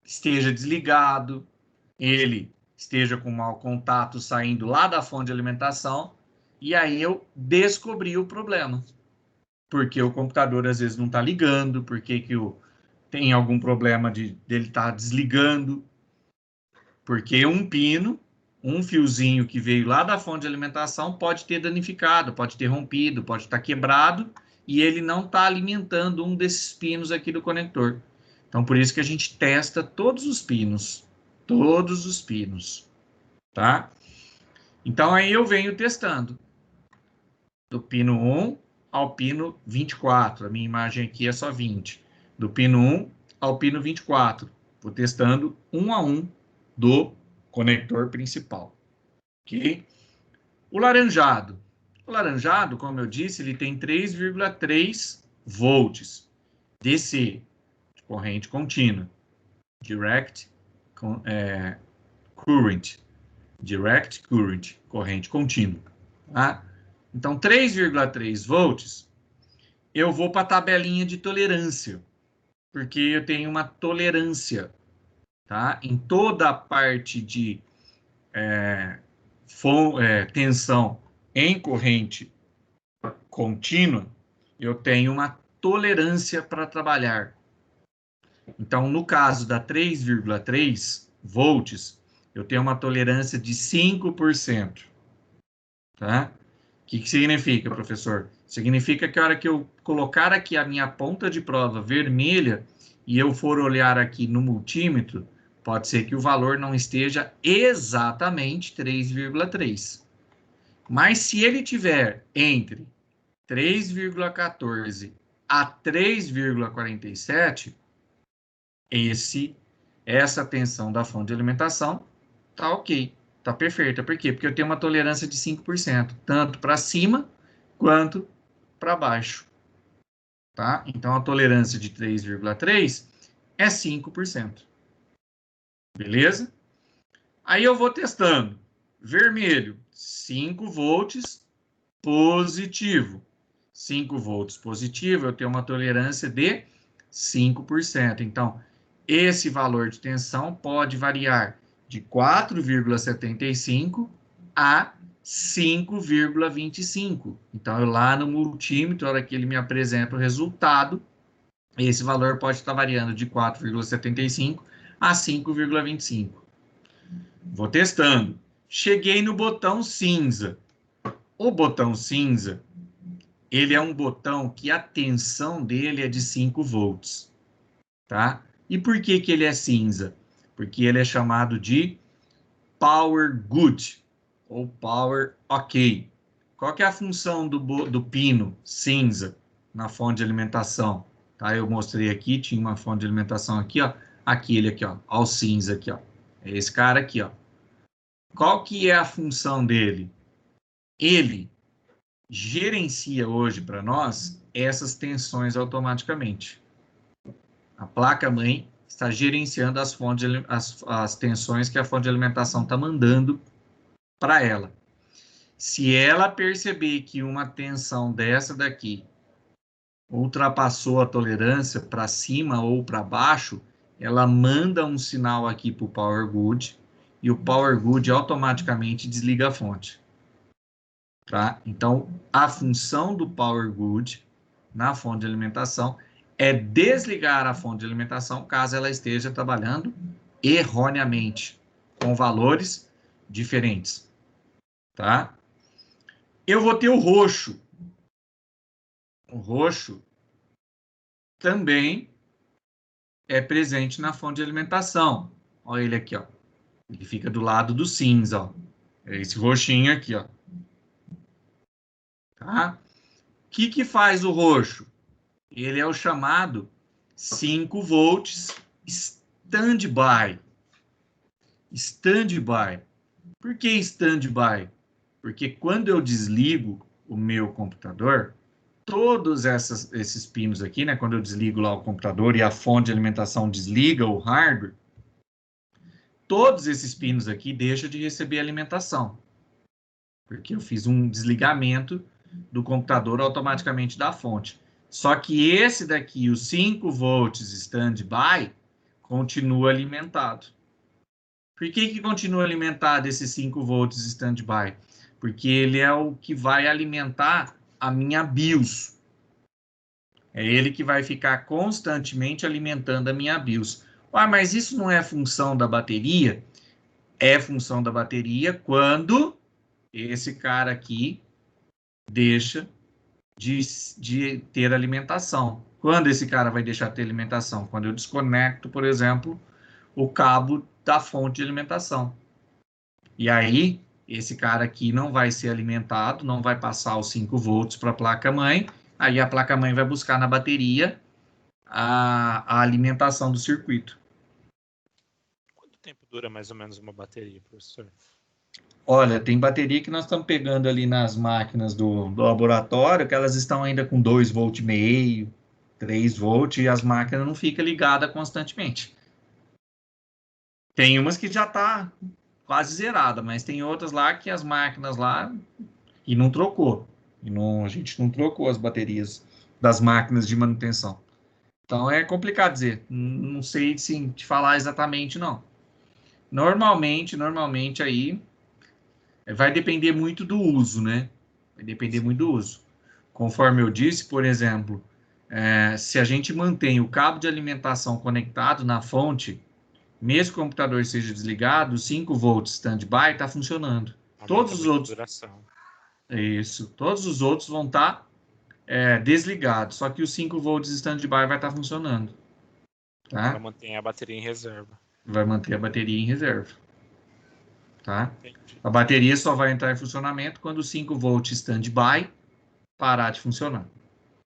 esteja desligado, ele esteja com mau contato saindo lá da fonte de alimentação, e aí eu descobri o problema. Porque o computador às vezes não está ligando, porque tem algum problema dele estar desligando, porque um pino, um fiozinho que veio lá da fonte de alimentação pode ter danificado, pode ter rompido, pode estar quebrado, e ele não está alimentando um desses pinos aqui do conector. Então, por isso que a gente testa todos os pinos, tá? Então, aí eu venho testando, do pino 1 ao pino 24, a minha imagem aqui é só 20, do pino 1 ao pino 24, vou testando um a um do conector principal, ok? O laranjado, como eu disse, ele tem 3,3 volts DC, de corrente contínua, direct current, corrente contínua, tá? Então, 3,3 volts, eu vou para a tabelinha de tolerância, porque eu tenho uma tolerância, tá? Em toda a parte de tensão em corrente contínua, eu tenho uma tolerância para trabalhar. Então, no caso da 3,3 volts, eu tenho uma tolerância de 5%. Tá? O que significa, professor? Significa que a hora que eu colocar aqui a minha ponta de prova vermelha e eu for olhar aqui no multímetro, pode ser que o valor não esteja exatamente 3,3. Mas se ele tiver entre 3,14 a 3,47, essa tensão da fonte de alimentação tá ok, tá perfeita. Por quê? Porque eu tenho uma tolerância de 5%, tanto para cima quanto para baixo. Tá? Então, a tolerância de 3,3 é 5%. Beleza? Aí eu vou testando. Vermelho, 5 volts positivo. 5 volts positivo, eu tenho uma tolerância de 5%. Então, esse valor de tensão pode variar de 4,75 a 5,25. Então, eu lá no multímetro, na hora que ele me apresenta o resultado, esse valor pode estar variando de 4,75 a 5,25. Vou testando. Cheguei no botão cinza. O botão cinza, ele é um botão que a tensão dele é de 5 volts. Tá? E por que ele é cinza? Porque ele é chamado de Power Good ou Power OK. Qual que é a função do pino cinza na fonte de alimentação? Tá? Eu mostrei aqui, tinha uma fonte de alimentação aqui, ó. Aquele aqui, ó. Ó, o cinza aqui, ó. É esse cara aqui, ó. Qual que é a função dele? Ele gerencia hoje para nós essas tensões automaticamente. A placa-mãe está gerenciando as tensões que a fonte de alimentação está mandando para ela. Se ela perceber que uma tensão dessa daqui ultrapassou a tolerância para cima ou para baixo, ela manda um sinal aqui para o Power Good e o Power Good automaticamente desliga a fonte. Tá? Então, a função do Power Good na fonte de alimentação é desligar a fonte de alimentação caso ela esteja trabalhando erroneamente, com valores diferentes. tá? Eu vou ter o roxo. O roxo também é presente na fonte de alimentação. Olha ele aqui, ó. Ele fica do lado do cinza, ó. É esse roxinho aqui, ó. Tá? O que faz o roxo? Ele é o chamado 5 volts standby. Standby. Por que standby? Porque quando eu desligo o meu computador, todos esses pinos aqui, né? Quando eu desligo lá o computador e a fonte de alimentação desliga o hardware, todos esses pinos aqui deixam de receber alimentação. Porque eu fiz um desligamento do computador automaticamente da fonte. Só que esse daqui, os 5 volts standby, continua alimentado. Por que continua alimentado esses 5 volts standby? Porque ele é o que vai alimentar a minha BIOS. É ele que vai ficar constantemente alimentando a minha BIOS. Ah, mas isso não é função da bateria? É função da bateria quando esse cara aqui deixa de ter alimentação. Quando esse cara vai deixar de ter alimentação? Quando eu desconecto, por exemplo, o cabo da fonte de alimentação. E aí, esse cara aqui não vai ser alimentado, não vai passar os 5 volts para a placa-mãe, aí a placa-mãe vai buscar na bateria a alimentação do circuito. Quanto tempo dura mais ou menos uma bateria, professor? Olha, tem bateria que nós estamos pegando ali nas máquinas do laboratório, que elas estão ainda com 2,5 volts, 3 volts, e as máquinas não ficam ligadas constantemente. Tem umas que já está quase zerada, mas tem outras lá que as máquinas lá e não trocou. A gente não trocou as baterias das máquinas de manutenção. Então é complicado dizer. Não sei sim, te falar exatamente, não. Normalmente aí vai depender muito do uso, né? Vai depender muito do uso. Conforme eu disse, por exemplo, se a gente mantém o cabo de alimentação conectado na fonte, mesmo que o computador seja desligado, 5 volts standby está funcionando. Todos os outros. Duração. Isso. Todos os outros vão estar desligados. Só que os 5 volts standby vai estar funcionando. Tá? Vai manter a bateria em reserva. Vai manter a bateria em reserva. Tá? Entendi. A bateria só vai entrar em funcionamento quando o 5 volts standby parar de funcionar.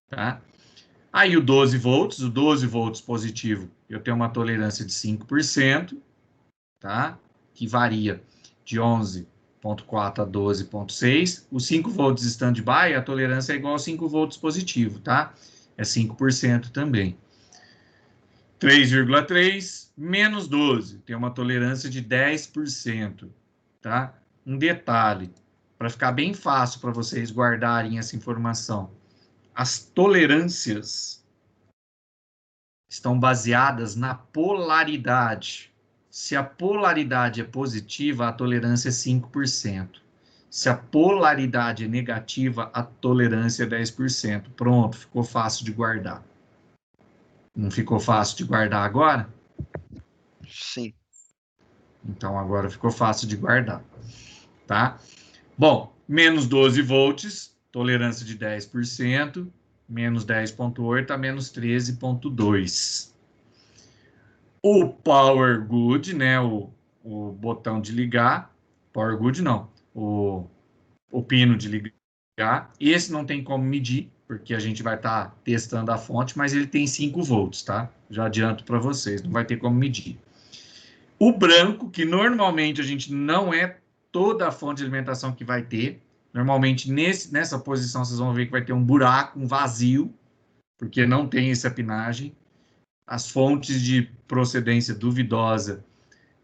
Tá? Aí o 12 volts positivo, eu tenho uma tolerância de 5%, tá? Que varia de 11,4 a 12,6. Os 5 volts standby, a tolerância é igual a 5 volts positivo, tá? É 5% também. 3,3 menos 12, tem uma tolerância de 10%, tá? Um detalhe, para ficar bem fácil para vocês guardarem essa informação. As tolerâncias estão baseadas na polaridade. Se a polaridade é positiva, a tolerância é 5%. Se a polaridade é negativa, a tolerância é 10%. Pronto, ficou fácil de guardar. Não ficou fácil de guardar agora? Sim. Então agora ficou fácil de guardar, tá? Bom, menos 12 volts, tolerância de 10%, menos 10,8 a menos 13,2. O Power Good, né, o botão de ligar, Power Good não, o pino de ligar, esse não tem como medir, porque a gente vai estar testando a fonte, mas ele tem 5 volts, tá? Já adianto para vocês, não vai ter como medir. O branco, que normalmente a gente não é toda a fonte de alimentação que vai ter, normalmente nessa posição vocês vão ver que vai ter um buraco, um vazio, porque não tem essa pinagem. As fontes de procedência duvidosa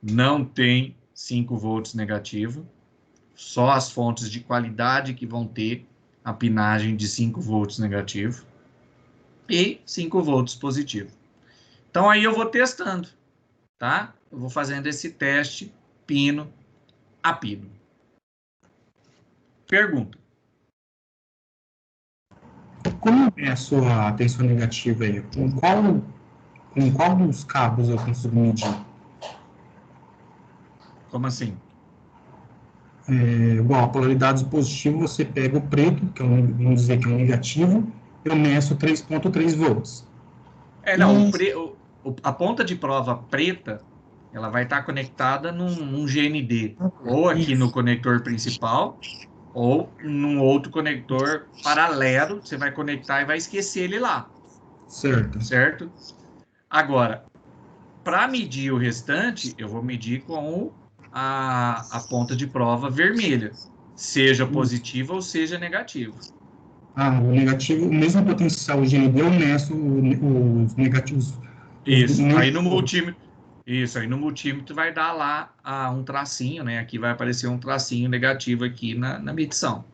não tem 5 volts negativo, só as fontes de qualidade que vão ter a pinagem de 5 volts negativo e 5 volts positivo. Então aí eu vou testando, tá? Eu vou fazendo esse teste pino a pino. Pergunta. Como é a sua tensão negativa aí? Com qual dos cabos eu consigo medir? Como assim? igual a polaridade positiva, você pega o preto, que é vamos dizer que é um negativo, eu meço 3,3 volts. Não, a ponta de prova preta, ela vai estar conectada num GND, ou aqui no conector principal, ou num outro conector paralelo, você vai conectar e vai esquecer ele lá. Certo? Agora, para medir o restante, eu vou medir com a ponta de prova vermelha, seja positiva ou seja negativa. O negativo, o mesmo potencial GND, eu meço os negativos. Isso, aí no multímetro vai dar lá um tracinho, né? Aqui vai aparecer um tracinho negativo aqui na medição.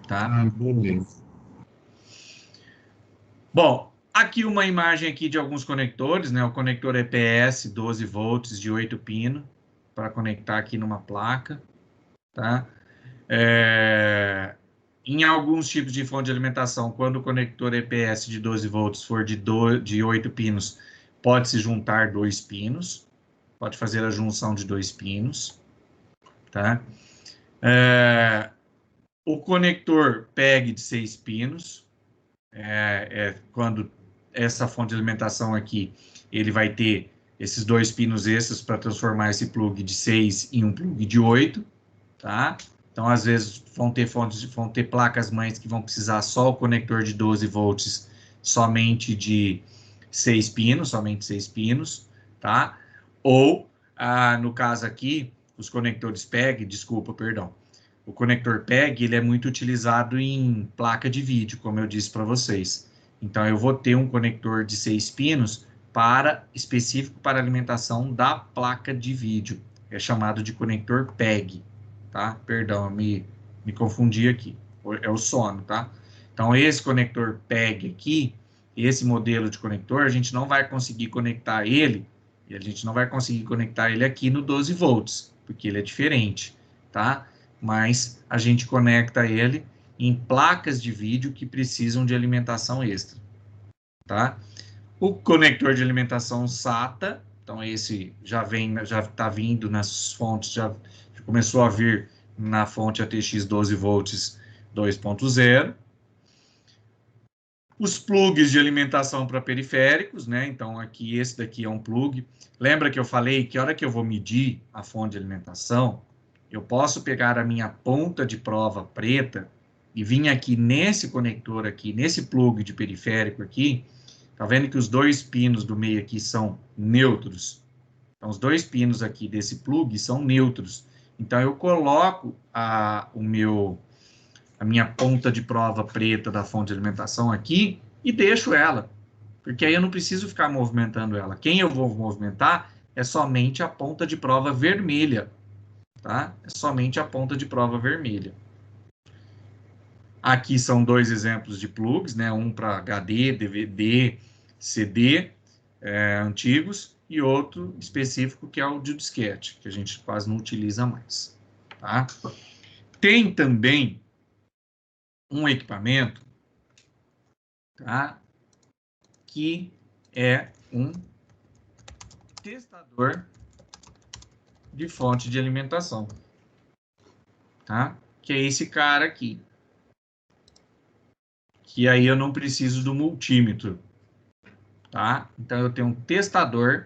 Tá? Beleza. Bom, aqui uma imagem aqui de alguns conectores, né? O conector EPS 12 volts de 8 pinos para conectar aqui numa placa, tá? Em alguns tipos de fonte de alimentação, quando o conector EPS de 12 volts for de 8 pinos, pode se juntar 2 pinos, pode fazer a junção de 2 pinos, tá? O conector PEG de 6 pinos, quando essa fonte de alimentação aqui, ele vai ter esses 2 pinos extras para transformar esse plug de 6 em um plug de 8, tá? Então, às vezes, vão ter placas-mães que vão precisar só o conector de 12 volts, somente de 6 pinos, tá? Ou, no caso aqui, os conectores PEG, o conector PEG, ele é muito utilizado em placa de vídeo, como eu disse para vocês. Então, eu vou ter um conector de 6 pinos específico para alimentação da placa de vídeo. É chamado de conector PEG. Tá? Perdão, eu me confundi aqui. É o sono, tá? Então, esse conector PEG aqui, esse modelo de conector, a gente não vai conseguir conectar ele, e a gente não vai conseguir conectar ele aqui no 12 volts, porque ele é diferente, tá? Mas a gente conecta ele em placas de vídeo que precisam de alimentação extra, tá? O conector de alimentação SATA, então esse já está vindo nas fontes, já começou a vir na fonte ATX 12 volts 2.0. Os plugs de alimentação para periféricos, né? Então aqui esse daqui é um plug. Lembra que eu falei que a hora que eu vou medir a fonte de alimentação, eu posso pegar a minha ponta de prova preta e vir aqui nesse conector aqui, nesse plug de periférico aqui. Tá vendo que os 2 pinos do meio aqui são neutros? Então, os 2 pinos aqui desse plug são neutros. Então, eu coloco a minha ponta de prova preta da fonte de alimentação aqui e deixo ela. Porque aí eu não preciso ficar movimentando ela. Quem eu vou movimentar é somente a ponta de prova vermelha. Tá? É somente a ponta de prova vermelha. Aqui são 2 exemplos de plugs, né? Um para HD, DVD, CD antigos e outro específico que é o de disquete, que a gente quase não utiliza mais. Tá? Tem também um equipamento, tá? Que é um testador de fonte de alimentação, tá? Que é esse cara aqui. Que aí eu não preciso do multímetro, tá? Então, eu tenho um testador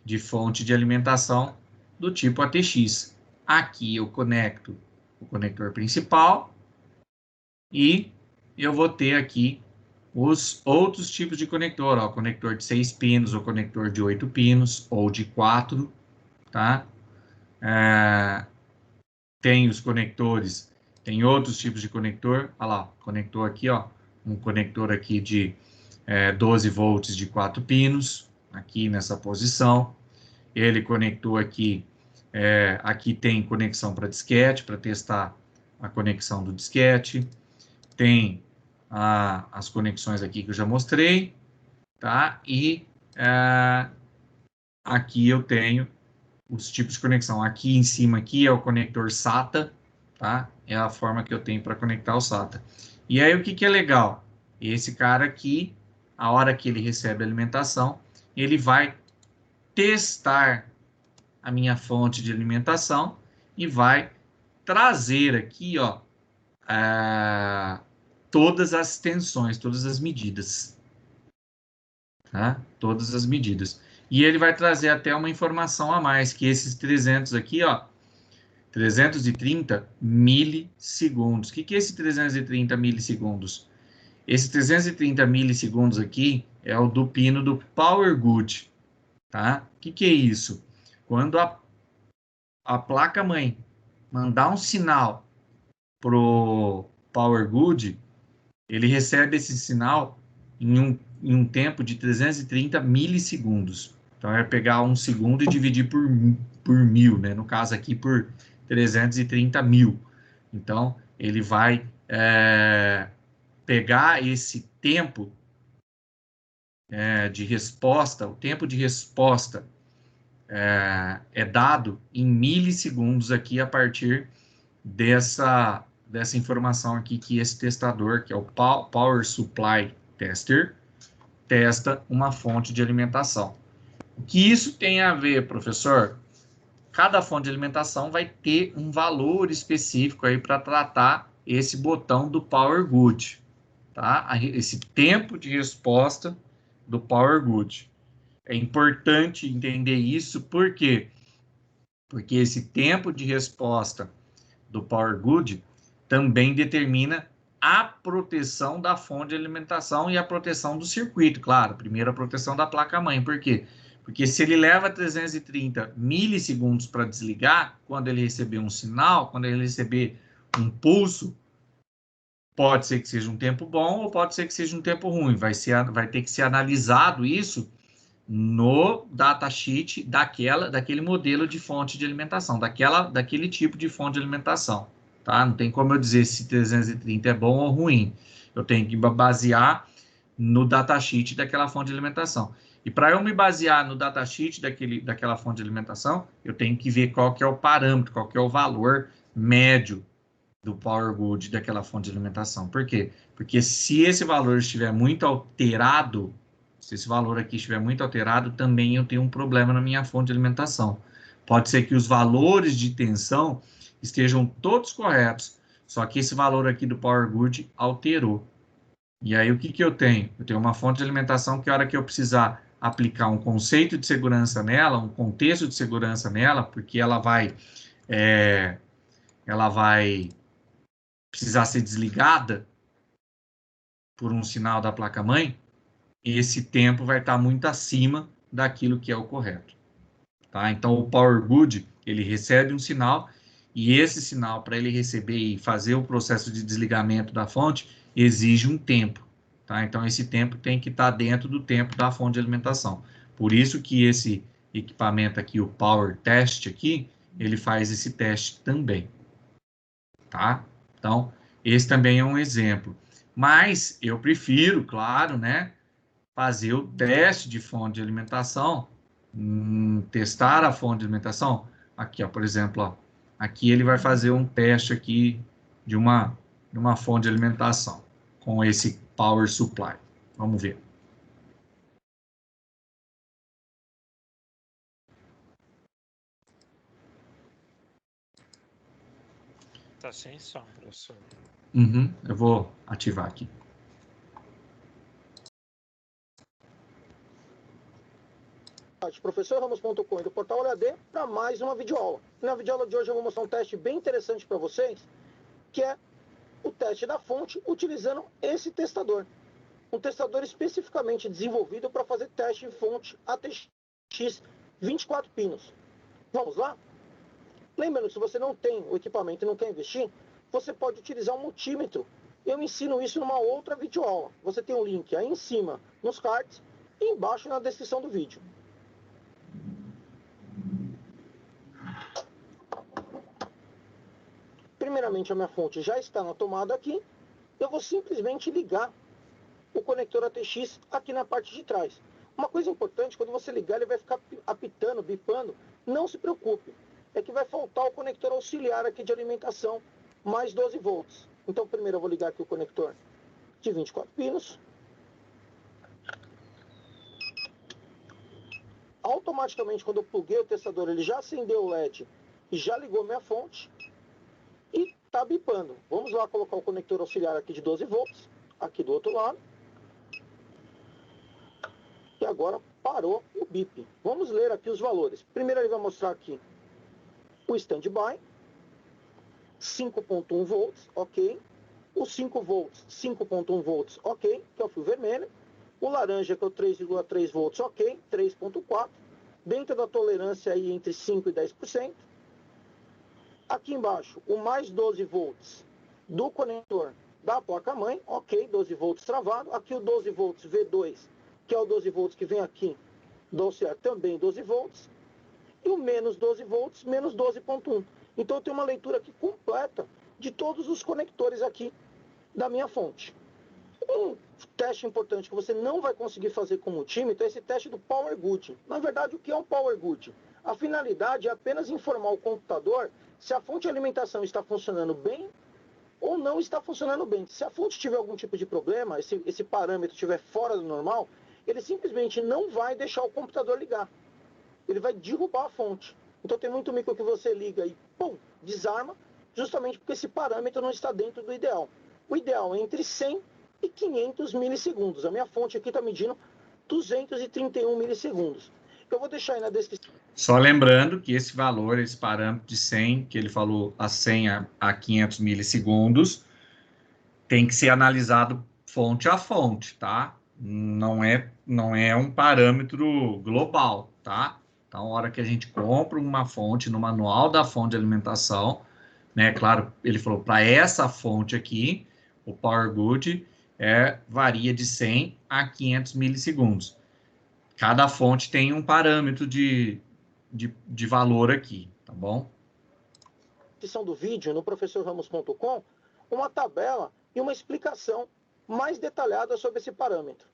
de fonte de alimentação do tipo ATX. Aqui eu conecto o conector principal e eu vou ter aqui os outros tipos de conector, ó, conector de 6 pinos, ou conector de 8 pinos, ou de 4, tá? Tem os conectores, tem outros tipos de conector, olha lá, conector aqui, ó, um conector aqui de 12 volts de 4 pinos, aqui nessa posição. Ele conectou aqui, aqui tem conexão para disquete, para testar a conexão do disquete. Tem as conexões aqui que eu já mostrei, tá? E aqui eu tenho os tipos de conexão. Aqui em cima aqui é o conector SATA, tá? É a forma que eu tenho para conectar o SATA. E aí o que é legal? Esse cara aqui, a hora que ele recebe a alimentação, ele vai testar a minha fonte de alimentação e vai trazer aqui, ó, todas as tensões, todas as medidas, tá? Todas as medidas. E ele vai trazer até uma informação a mais, que esses 300 aqui, ó, 330 milissegundos. O que é esse 330 milissegundos? Esse 330 milissegundos aqui é o do pino do Power Good, tá? O que é isso? Quando a placa-mãe mandar um sinal pro Power Good, ele recebe esse sinal em um tempo de 330 milissegundos. Então, é pegar 1 segundo e dividir por 1000, né? No caso aqui, por 330 mil. Então, ele vai pegar esse tempo de resposta, o tempo de resposta é dado em milissegundos aqui a partir dessa informação aqui que esse testador, que é o Power Supply Tester, testa uma fonte de alimentação. O que isso tem a ver, professor? Cada fonte de alimentação vai ter um valor específico aí para tratar esse botão do Power Good, tá? Esse tempo de resposta do Power Good. É importante entender isso, por quê? Porque esse tempo de resposta do Power Good também determina a proteção da fonte de alimentação e a proteção do circuito, claro. Primeiro a proteção da placa-mãe, por quê? Porque se ele leva 330 milissegundos para desligar, quando ele receber um sinal, quando ele receber um pulso, pode ser que seja um tempo bom ou pode ser que seja um tempo ruim. Vai ter que ser analisado isso no datasheet daquele modelo de fonte de alimentação, daquele tipo de fonte de alimentação, tá? Não tem como eu dizer se 330 é bom ou ruim. Eu tenho que basear no datasheet daquela fonte de alimentação. E para eu me basear no datasheet daquela fonte de alimentação, eu tenho que ver qual que é o parâmetro, qual que é o valor médio do Power Good daquela fonte de alimentação. Por quê? Porque se esse valor estiver muito alterado, se esse valor aqui estiver muito alterado, também eu tenho um problema na minha fonte de alimentação. Pode ser que os valores de tensão estejam todos corretos, só que esse valor aqui do Power Good alterou. E aí o que eu tenho? Eu tenho uma fonte de alimentação que a hora que eu precisar aplicar um conceito de segurança nela, um contexto de segurança nela, porque ela vai precisar ser desligada por um sinal da placa-mãe, esse tempo vai estar muito acima daquilo que é o correto. Tá? Então, o Power Good, ele recebe um sinal, e esse sinal, para ele receber e fazer o processo de desligamento da fonte, exige um tempo. Tá? Então, esse tempo tem que estar dentro do tempo da fonte de alimentação. Por isso que esse equipamento aqui, o Power Test aqui, ele faz esse teste também. Tá? Então, esse também é um exemplo. Mas eu prefiro, claro, né, fazer o teste de fonte de alimentação, testar a fonte de alimentação. Aqui, ó, por exemplo, ó, aqui ele vai fazer um teste aqui de uma fonte de alimentação com esse Power Supply. Vamos ver. Tá sem som, professor. Eu vou ativar aqui. professorramos.com e do Portal OLAD para mais uma videoaula. Na videoaula de hoje eu vou mostrar um teste bem interessante para vocês, que é o teste da fonte utilizando esse testador. Um testador especificamente desenvolvido para fazer teste em fonte ATX 24 pinos. Vamos lá? Lembrando, se você não tem o equipamento e não quer investir, você pode utilizar um multímetro. Eu ensino isso numa outra videoaula. Você tem um link aí em cima nos cards e embaixo na descrição do vídeo. Primeiramente, a minha fonte já está na tomada aqui. Eu vou simplesmente ligar o conector ATX aqui na parte de trás. Uma coisa importante, quando você ligar, ele vai ficar apitando, bipando. Não se preocupe. É que vai faltar o conector auxiliar aqui de alimentação, mais 12 volts. Então, primeiro eu vou ligar aqui o conector de 24 pinos. Automaticamente, quando eu pluguei o testador, ele já acendeu o LED e já ligou minha fonte e está bipando. Vamos lá colocar o conector auxiliar aqui de 12 volts, aqui do outro lado. E agora parou o bip. Vamos ler aqui os valores. Primeiro ele vai mostrar aqui o standby, 5.1 volts, ok. O 5 volts, 5.1 volts, ok, que é o fio vermelho. O laranja, que é o 3,3 volts, ok, 3.4. Dentro da tolerância aí entre 5% e 10%. Aqui embaixo, o mais 12 volts do conector da placa-mãe, ok, 12 volts travado. Aqui o 12 volts V2, que é o 12 volts que vem aqui do auxiliar, também 12 volts. E o menos 12 volts, menos 12.1. Então eu tenho uma leitura aqui completa de todos os conectores aqui da minha fonte. Um teste importante que você não vai conseguir fazer com o multímetro é esse teste do Power Good. Na verdade, o que é um Power Good? A finalidade é apenas informar o computador se a fonte de alimentação está funcionando bem ou não está funcionando bem. Se a fonte tiver algum tipo de problema, esse parâmetro estiver fora do normal, ele simplesmente não vai deixar o computador ligar. Ele vai derrubar a fonte. Então tem muito micro que você liga e, pum, desarma, justamente porque esse parâmetro não está dentro do ideal. O ideal é entre 100 e 500 milissegundos. A minha fonte aqui está medindo 231 milissegundos. Eu vou deixar aí na descrição. Só lembrando que esse valor, esse parâmetro de 100, que ele falou a 100 a 500 milissegundos, tem que ser analisado fonte a fonte, tá? Não é um parâmetro global, tá? Então, a hora que a gente compra uma fonte no manual da fonte de alimentação, né? Claro, ele falou para essa fonte aqui, o Power Good varia de 100 a 500 milissegundos. Cada fonte tem um parâmetro de valor aqui, tá bom? Descrição do vídeo no professorramos.com, uma tabela e uma explicação mais detalhada sobre esse parâmetro.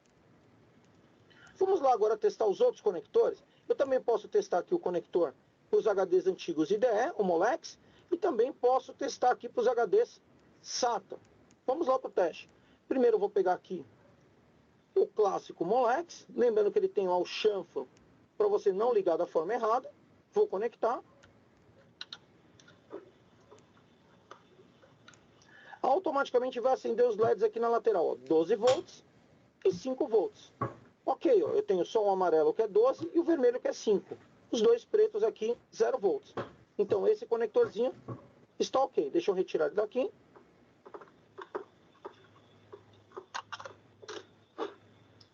Vamos lá agora testar os outros conectores. Eu também posso testar aqui o conector para os HDs antigos IDE, o Molex, e também posso testar aqui para os HDs SATA. Vamos lá para o teste. Primeiro eu vou pegar aqui o clássico Molex, lembrando que ele tem lá o chanfro para você não ligar da forma errada. Vou conectar. Automaticamente vai acender os LEDs aqui na lateral, ó, 12 volts e 5 volts. Ok, ó, eu tenho só o amarelo que é 12 e o vermelho que é 5. Os dois pretos aqui, 0 volts. Então esse conectorzinho está ok. Deixa eu retirar ele daqui.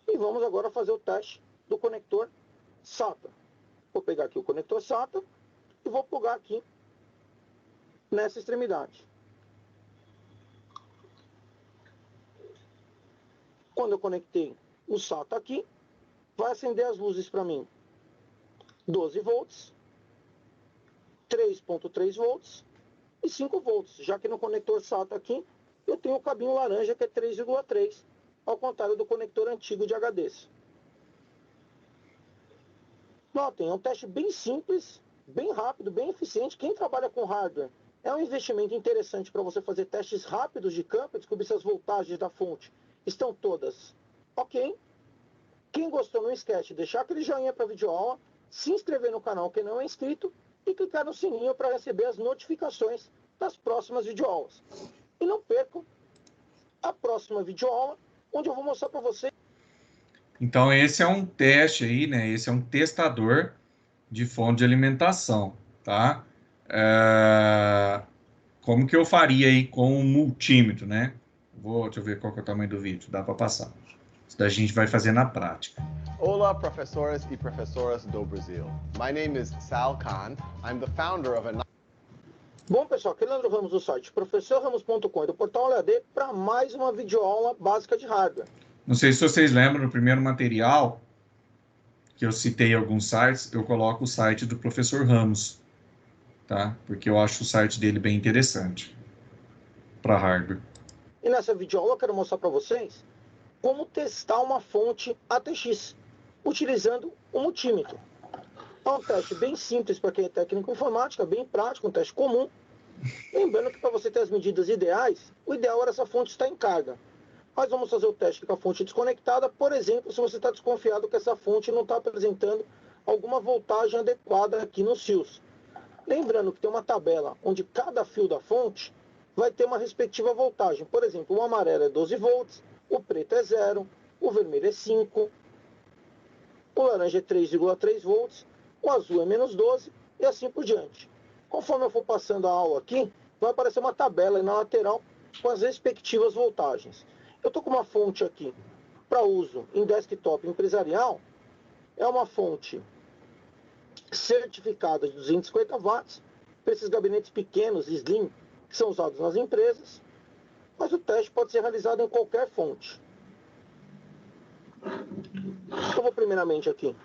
E vamos agora fazer o teste do conector SATA. Vou pegar aqui o conector SATA e vou plugar aqui nessa extremidade. Quando eu conectei o SATA aqui, vai acender as luzes para mim. 12 volts, 3.3 volts e 5 volts, já que no conector SATA aqui eu tenho o cabinho laranja que é 3,3, ao contrário do conector antigo de HDs. Notem, é um teste bem simples, bem rápido, bem eficiente. Quem trabalha com hardware é um investimento interessante para você fazer testes rápidos de campo e descobrir se as voltagens da fonte estão todas ok. Quem gostou, não esquece de deixar aquele joinha para a videoaula, se inscrever no canal quem não é inscrito e clicar no sininho para receber as notificações das próximas videoaulas. E não percam a próxima videoaula, onde eu vou mostrar para vocês. Então, esse é um teste aí, né? Esse é um testador de fonte de alimentação, tá? Como que eu faria aí com o multímetro, né? Deixa eu ver qual que é o tamanho do vídeo, dá para passar. Isso daí a gente vai fazer na prática. Olá, professores e professoras do Brasil. My name is Sal Khan. I'm the founder of a... Bom, pessoal, aqui é Leandro Ramos do site professorramos.com e do portal OLED para mais uma videoaula básica de hardware. Não sei se vocês lembram, no primeiro material que eu citei alguns sites, eu coloco o site do professor Ramos, tá? Porque eu acho o site dele bem interessante para hardware. E nessa videoaula eu quero mostrar para vocês como testar uma fonte ATX utilizando o multímetro. É um teste bem simples para quem é técnico em informática, bem prático, um teste comum. Lembrando que para você ter as medidas ideais, o ideal era essa fonte estar em carga. Mas vamos fazer o teste com a fonte desconectada, por exemplo, se você está desconfiado que essa fonte não está apresentando alguma voltagem adequada aqui nos fios. Lembrando que tem uma tabela onde cada fio da fonte vai ter uma respectiva voltagem. Por exemplo, o amarelo é 12 volts, o preto é 0, o vermelho é 5, o laranja é 3,3 volts, o azul é menos 12 e assim por diante. Conforme eu for passando a aula aqui, vai aparecer uma tabela aí na lateral com as respectivas voltagens. Eu estou com uma fonte aqui para uso em desktop empresarial, é uma fonte certificada de 250 watts, para esses gabinetes pequenos, slim, que são usados nas empresas, mas o teste pode ser realizado em qualquer fonte. Eu vou primeiramente aqui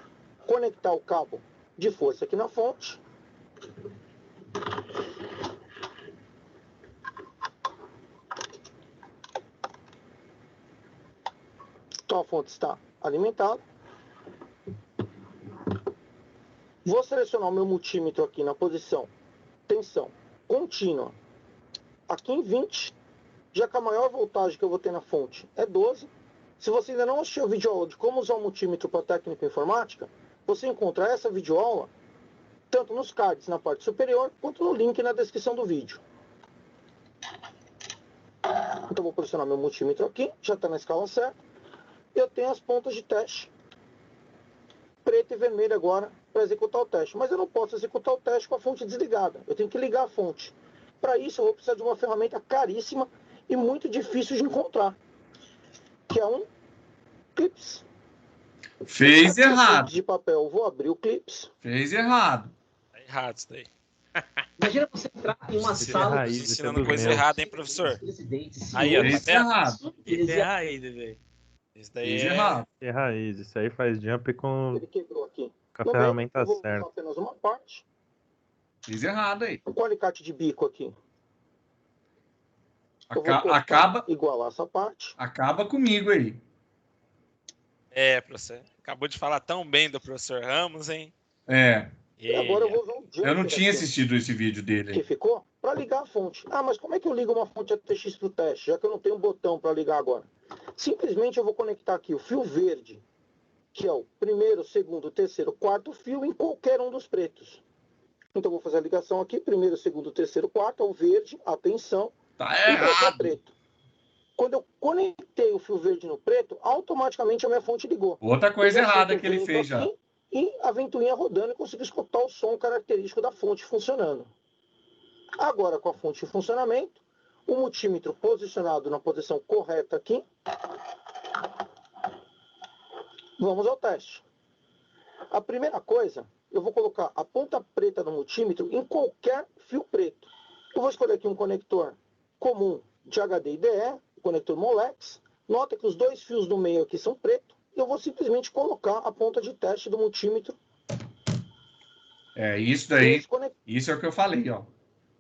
conectar o cabo de força aqui na fonte. Então a fonte está alimentada. Vou selecionar o meu multímetro aqui na posição tensão contínua aqui em 20, já que a maior voltagem que eu vou ter na fonte é 12. Se você ainda não assistiu a videoaula de como usar o multímetro para técnica informática, você encontra essa videoaula tanto nos cards na parte superior, quanto no link na descrição do vídeo. Então vou posicionar meu multímetro aqui, já está na escala certa. Eu tenho as pontas de teste, preto e vermelho agora, para executar o teste. Mas eu não posso executar o teste com a fonte desligada. Eu tenho que ligar a fonte. Para isso eu vou precisar de uma ferramenta caríssima e muito difícil de encontrar, que é um clips. Fez errado. De papel, eu vou abrir o clips. Fez errado. Tá errado isso daí. Imagina você entrar em uma Você sala tá ensinando coisa errada, hein, professor? Aí, ó, tá Fez vendo? errado. Isso é raiz, velho. Isso daí Fez é... errado. É raiz, isso aí faz jump com Ele quebrou aqui. a No meio, ferramenta eu vou usar certa. apenas uma parte. Fiz errado aí. Com o alicate de bico aqui. Eu vou cortar, Acaba, igualar essa parte. acaba comigo aí. É, professor. Acabou de falar tão bem do professor Ramos, hein? É, E agora eu vou usar o jumper eu não tinha aqui, assistido esse vídeo dele que aí. ficou, para ligar a fonte. Ah, mas como é que eu ligo uma fonte ATX para o teste, já que eu não tenho um botão para ligar agora? Simplesmente eu vou conectar aqui o fio verde, que é o primeiro, segundo, terceiro, quarto fio, em qualquer um dos pretos. Então eu vou fazer a ligação aqui, primeiro, segundo, terceiro, quarto, ao verde, atenção, Tá e qualquer errado. preto. Quando eu conectei o fio verde no preto, automaticamente a minha fonte ligou. Outra coisa Eu já errada sinto que ele o fez vento já. aqui e a ventoinha rodando e consigo escutar o som característico da fonte funcionando. Agora, com a fonte em funcionamento, o multímetro posicionado na posição correta aqui, vamos ao teste. A primeira coisa, eu vou colocar a ponta preta do multímetro em qualquer fio preto. Eu vou escolher aqui um conector comum de HD IDE, o conector Molex. Nota que os dois fios do meio aqui são preto. E eu vou simplesmente colocar a ponta de teste do multímetro. É, isso daí, nesse conector. isso é o que eu falei, ó.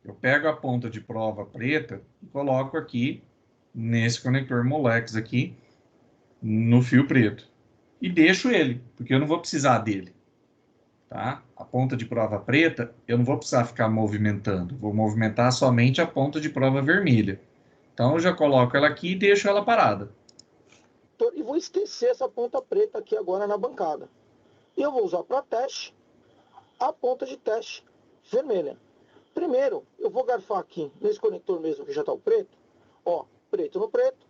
Eu pego a ponta de prova preta e coloco aqui nesse conector Molex aqui no fio preto. E deixo ele, porque eu não vou precisar dele. Tá? A ponta de prova preta, eu não vou precisar ficar movimentando. Vou movimentar somente a ponta de prova vermelha. Então, eu já coloco ela aqui e deixo ela parada. E vou esquecer essa ponta preta aqui agora na bancada. E eu vou usar para teste a ponta de teste vermelha. Primeiro, eu vou garfar aqui nesse conector mesmo que já está o preto. Ó, preto no preto.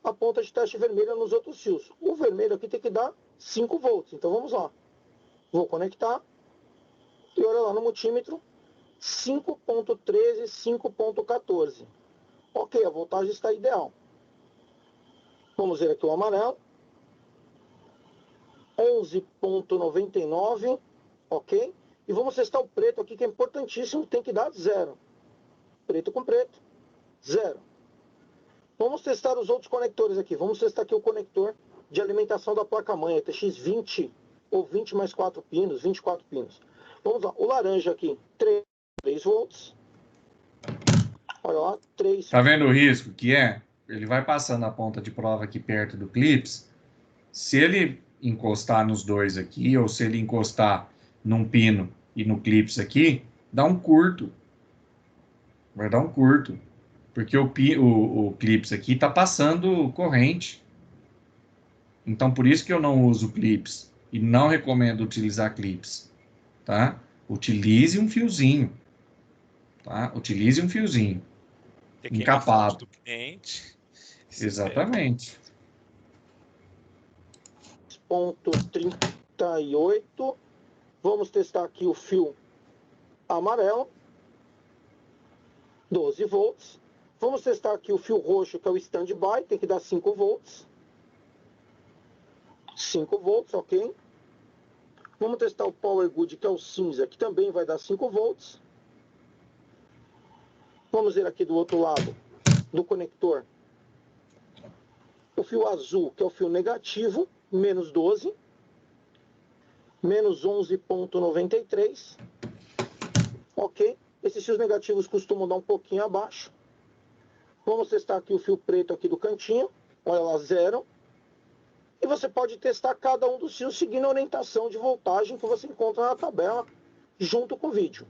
A ponta de teste vermelha nos outros fios. O vermelho aqui tem que dar 5 volts. Então vamos lá. Vou conectar. E olha lá no multímetro. 5.13, 5.14. Ok, a voltagem está ideal. Vamos ver aqui o amarelo. 11.99. Ok. E vamos testar o preto aqui, que é importantíssimo. Tem que dar 0. Preto com preto. 0. Vamos testar os outros conectores aqui. Vamos testar aqui o conector de alimentação da placa-mãe, ATX 20 ou 20 mais 4 pinos, 24 pinos. Vamos lá. O laranja aqui, 3 volts. Olha lá, 3. Tá vendo o risco que é? Ele vai passando a ponta de prova aqui perto do clips. Se ele encostar nos dois aqui, ou se ele encostar num pino e no clips aqui, dá um curto. Vai dar um curto. Porque o clips aqui tá passando corrente. Então, por isso que eu não uso clips. e não recomendo utilizar clips, tá? Utilize um fiozinho, tá? Utilize um fiozinho Tem que queimar a fonte encapado. do cliente. Exatamente. Ponto 38. Vamos testar aqui o fio amarelo, 12 volts. Vamos testar aqui o fio roxo, que é o standby, tem que dar 5 volts. 5 volts, ok. Vamos testar o Power Good, que é o cinza, que também vai dar 5 volts. Vamos ver aqui do outro lado do conector o fio azul, que é o fio negativo, menos 12, menos 11,93. Ok. Esses fios negativos costumam dar um pouquinho abaixo. Vamos testar aqui o fio preto aqui do cantinho. Olha lá, 0. E você pode testar cada um dos fios seguindo a orientação de voltagem que você encontra na tabela, junto com o vídeo.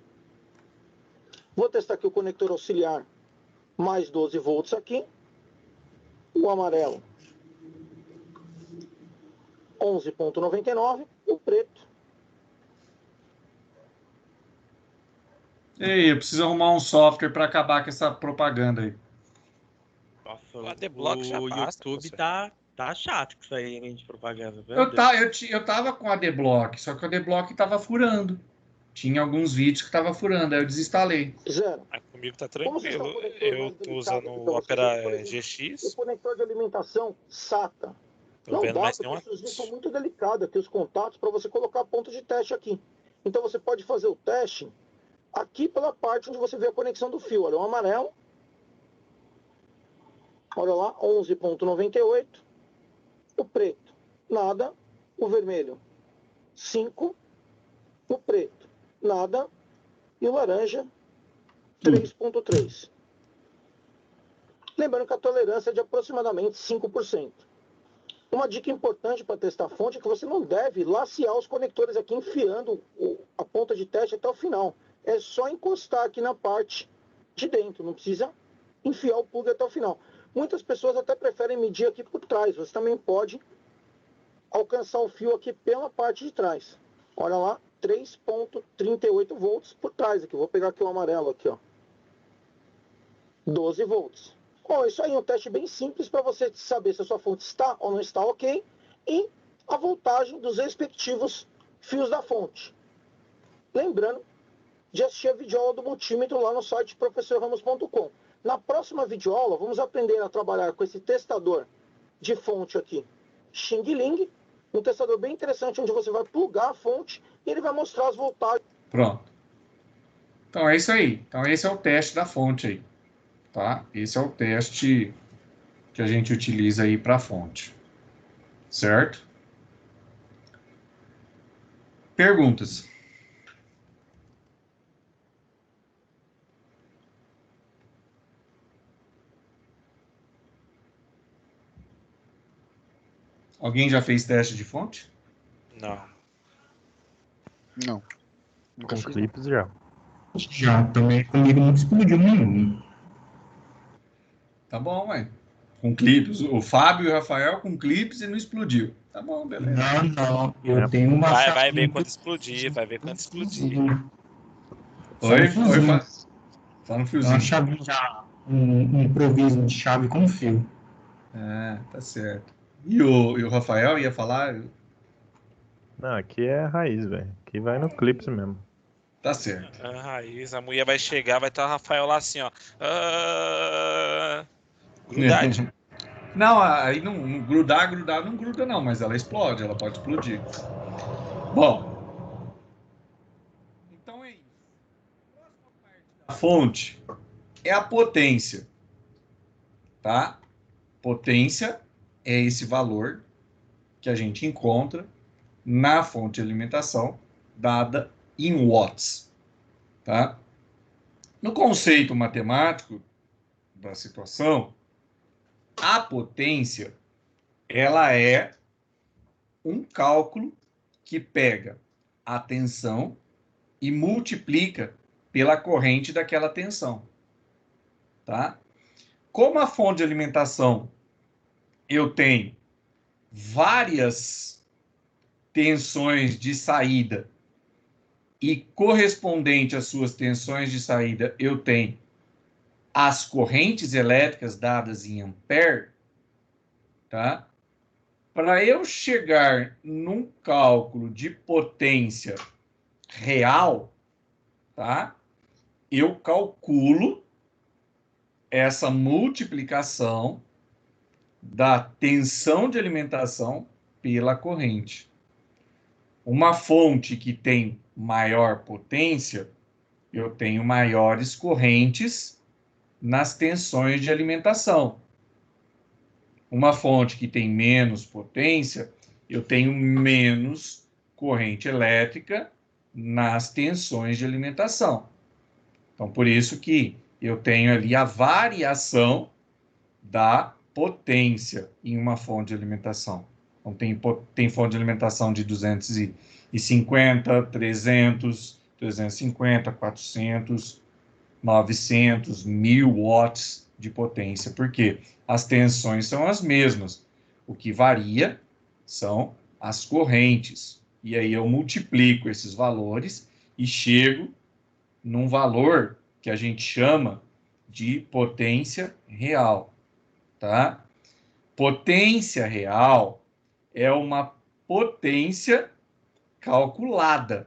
Vou testar aqui o conector auxiliar, mais 12 volts aqui. O amarelo, 11,99. O preto, Ei, eu preciso arrumar um software para acabar com essa propaganda aí. O Nossa, ADBlock já o basta, YouTube você. tá chato com isso aí, hein, de propaganda. Meu Eu Deus. tava com a ADBlock, só que o ADBlock tava furando. Tinha alguns vídeos que tava furando, aí eu desinstalei. 0. Ah, comigo tá Vamos testar tranquilo. o conector Eu mais tô delicado usando aqui o pra você Opera ver, por exemplo, o GX. conector de alimentação SATA. Tô Não vendo dá, mais porque nenhuma. os fios são muito delicados aqui, os contatos, para você colocar ponto de teste aqui. Então você pode fazer o teste aqui pela parte onde você vê a conexão do fio. Olha, o amarelo. Olha lá, 11,98. O preto, nada. O vermelho, 5. O preto, nada. E o laranja, 3,3. Lembrando que a tolerância é de aproximadamente 5%. Uma dica importante para testar a fonte é que você não deve lacear os conectores aqui, enfiando a ponta de teste até o final. É só encostar aqui na parte de dentro, não precisa enfiar o plug até o final. Muitas pessoas até preferem medir aqui por trás. Você também pode alcançar o fio aqui pela parte de trás. Olha lá, 3,38 volts por trás aqui. Vou pegar aqui o amarelo aqui, ó. 12 volts. Bom, isso aí é um teste bem simples para você saber se a sua fonte está ou não está ok e a voltagem dos respectivos fios da fonte. Lembrando de assistir a videoaula do multímetro lá no site professorramos.com. Na próxima videoaula, vamos aprender a trabalhar com esse testador de fonte aqui, Xing Ling, um testador bem interessante onde você vai plugar a fonte e ele vai mostrar as voltagens. Pronto. Então é isso aí. Então esse é o teste da fonte aí, tá? Esse é o teste que a gente utiliza aí para a fonte, certo? Perguntas? Alguém já fez teste de fonte? Não. Não. Nunca Com fiz. clipes já. Já também comigo não explodiu nenhum. Tá bom, ué. Com clipes. O Fábio e o Rafael com clipes e não explodiu. Tá bom, beleza. Não. Eu É. tenho uma Vai chavinha ver quando explodir, vai ver quando explodir. Só Oi, no fiozinho. Só no Uma fiozinho. chavinha já, um improviso de chave com fio. Ah, tá certo. E o Rafael ia falar? Não, aqui é raiz, velho. Aqui vai no clips mesmo. Tá certo. A raiz, a mulher vai chegar, vai estar o Rafael lá assim, ó. Grudadinho. Não, aí não grudar não gruda não, mas ela explode, ela pode explodir. Bom, então é isso. A próxima parte da fonte é a potência, tá? Potência é esse valor que a gente encontra na fonte de alimentação dada em watts, tá? No conceito matemático da situação, a potência, ela é um cálculo que pega a tensão e multiplica pela corrente daquela tensão, tá? Como a fonte de alimentação eu tenho várias tensões de saída e correspondente às suas tensões de saída, eu tenho as correntes elétricas dadas em ampere, tá? Para eu chegar num cálculo de potência real, tá? Eu calculo essa multiplicação da tensão de alimentação pela corrente. Uma fonte que tem maior potência, eu tenho maiores correntes nas tensões de alimentação. Uma fonte que tem menos potência, eu tenho menos corrente elétrica nas tensões de alimentação. Então, por isso que eu tenho ali a variação da potência em uma fonte de alimentação. Então, tem fonte de alimentação de 250, 300, 350, 400, 900, 1000 watts de potência. Por quê? As tensões são as mesmas. O que varia são as correntes. E aí eu multiplico esses valores e chego num valor que a gente chama de potência real, tá? Potência real é uma potência calculada,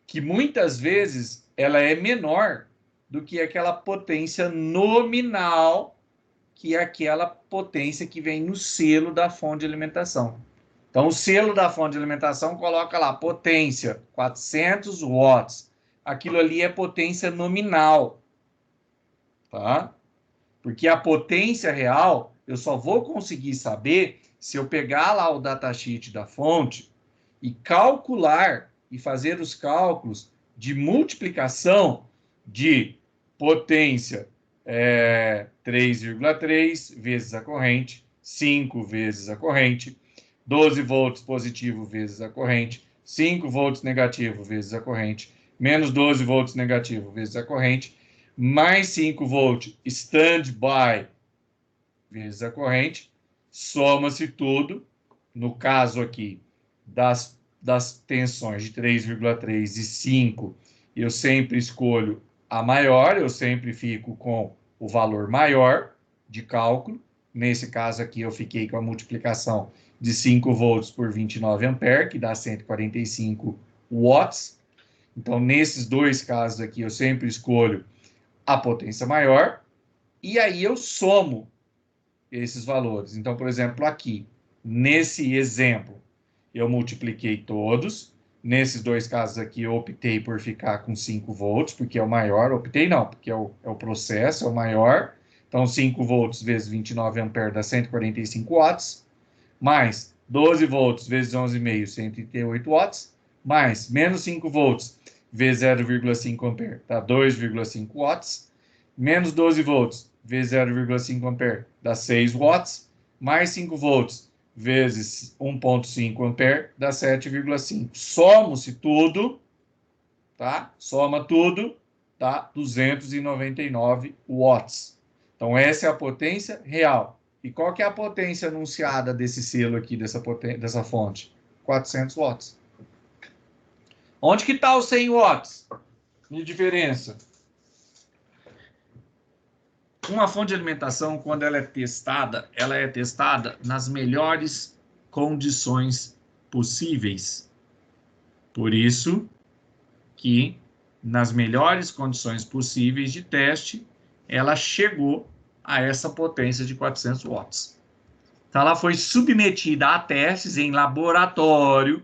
que muitas vezes ela é menor do que aquela potência nominal, que é aquela potência que vem no selo da fonte de alimentação. Então, o selo da fonte de alimentação coloca lá, potência, 400 watts. Aquilo ali é potência nominal, tá? Porque a potência real, eu só vou conseguir saber se eu pegar lá o datasheet da fonte e calcular e fazer os cálculos de multiplicação de potência 3,3 vezes a corrente, 5 vezes a corrente, 12 volts positivo vezes a corrente, 5 volts negativo vezes a corrente, menos 12 volts negativo vezes a corrente, mais 5 volts standby vezes a corrente, soma-se tudo, no caso aqui das tensões de 3,3 e 5, eu sempre escolho a maior, eu sempre fico com o valor maior de cálculo. Nesse caso aqui eu fiquei com a multiplicação de 5 volts por 29 ampere, que dá 145 watts. Então, nesses dois casos aqui, eu sempre escolho a potência maior, e aí eu somo esses valores. Então, por exemplo, aqui, nesse exemplo, eu multipliquei todos. Nesses dois casos aqui, eu optei por ficar com 5 volts, porque é o maior. Optei não, porque é o processo, é o maior. Então, 5 volts vezes 29 amperes dá 145 watts. Mais 12 volts vezes 11,5, 138 watts. Mais menos 5 volts vezes 0,5 ampere, dá 2,5 watts. Menos 12 volts vezes 0,5 ampere, dá 6 watts. Mais 5 volts vezes 1,5 ampere, dá 7,5. Soma-se tudo, tá? Soma tudo, dá 299 watts. Então, essa é a potência real. E qual que é a potência anunciada desse selo aqui, dessa fonte? 400 watts. Onde que está os 100 watts de diferença? Uma fonte de alimentação, quando ela é testada nas melhores condições possíveis. Por isso que, nas melhores condições possíveis de teste, ela chegou a essa potência de 400 watts. Então, ela foi submetida a testes em laboratório,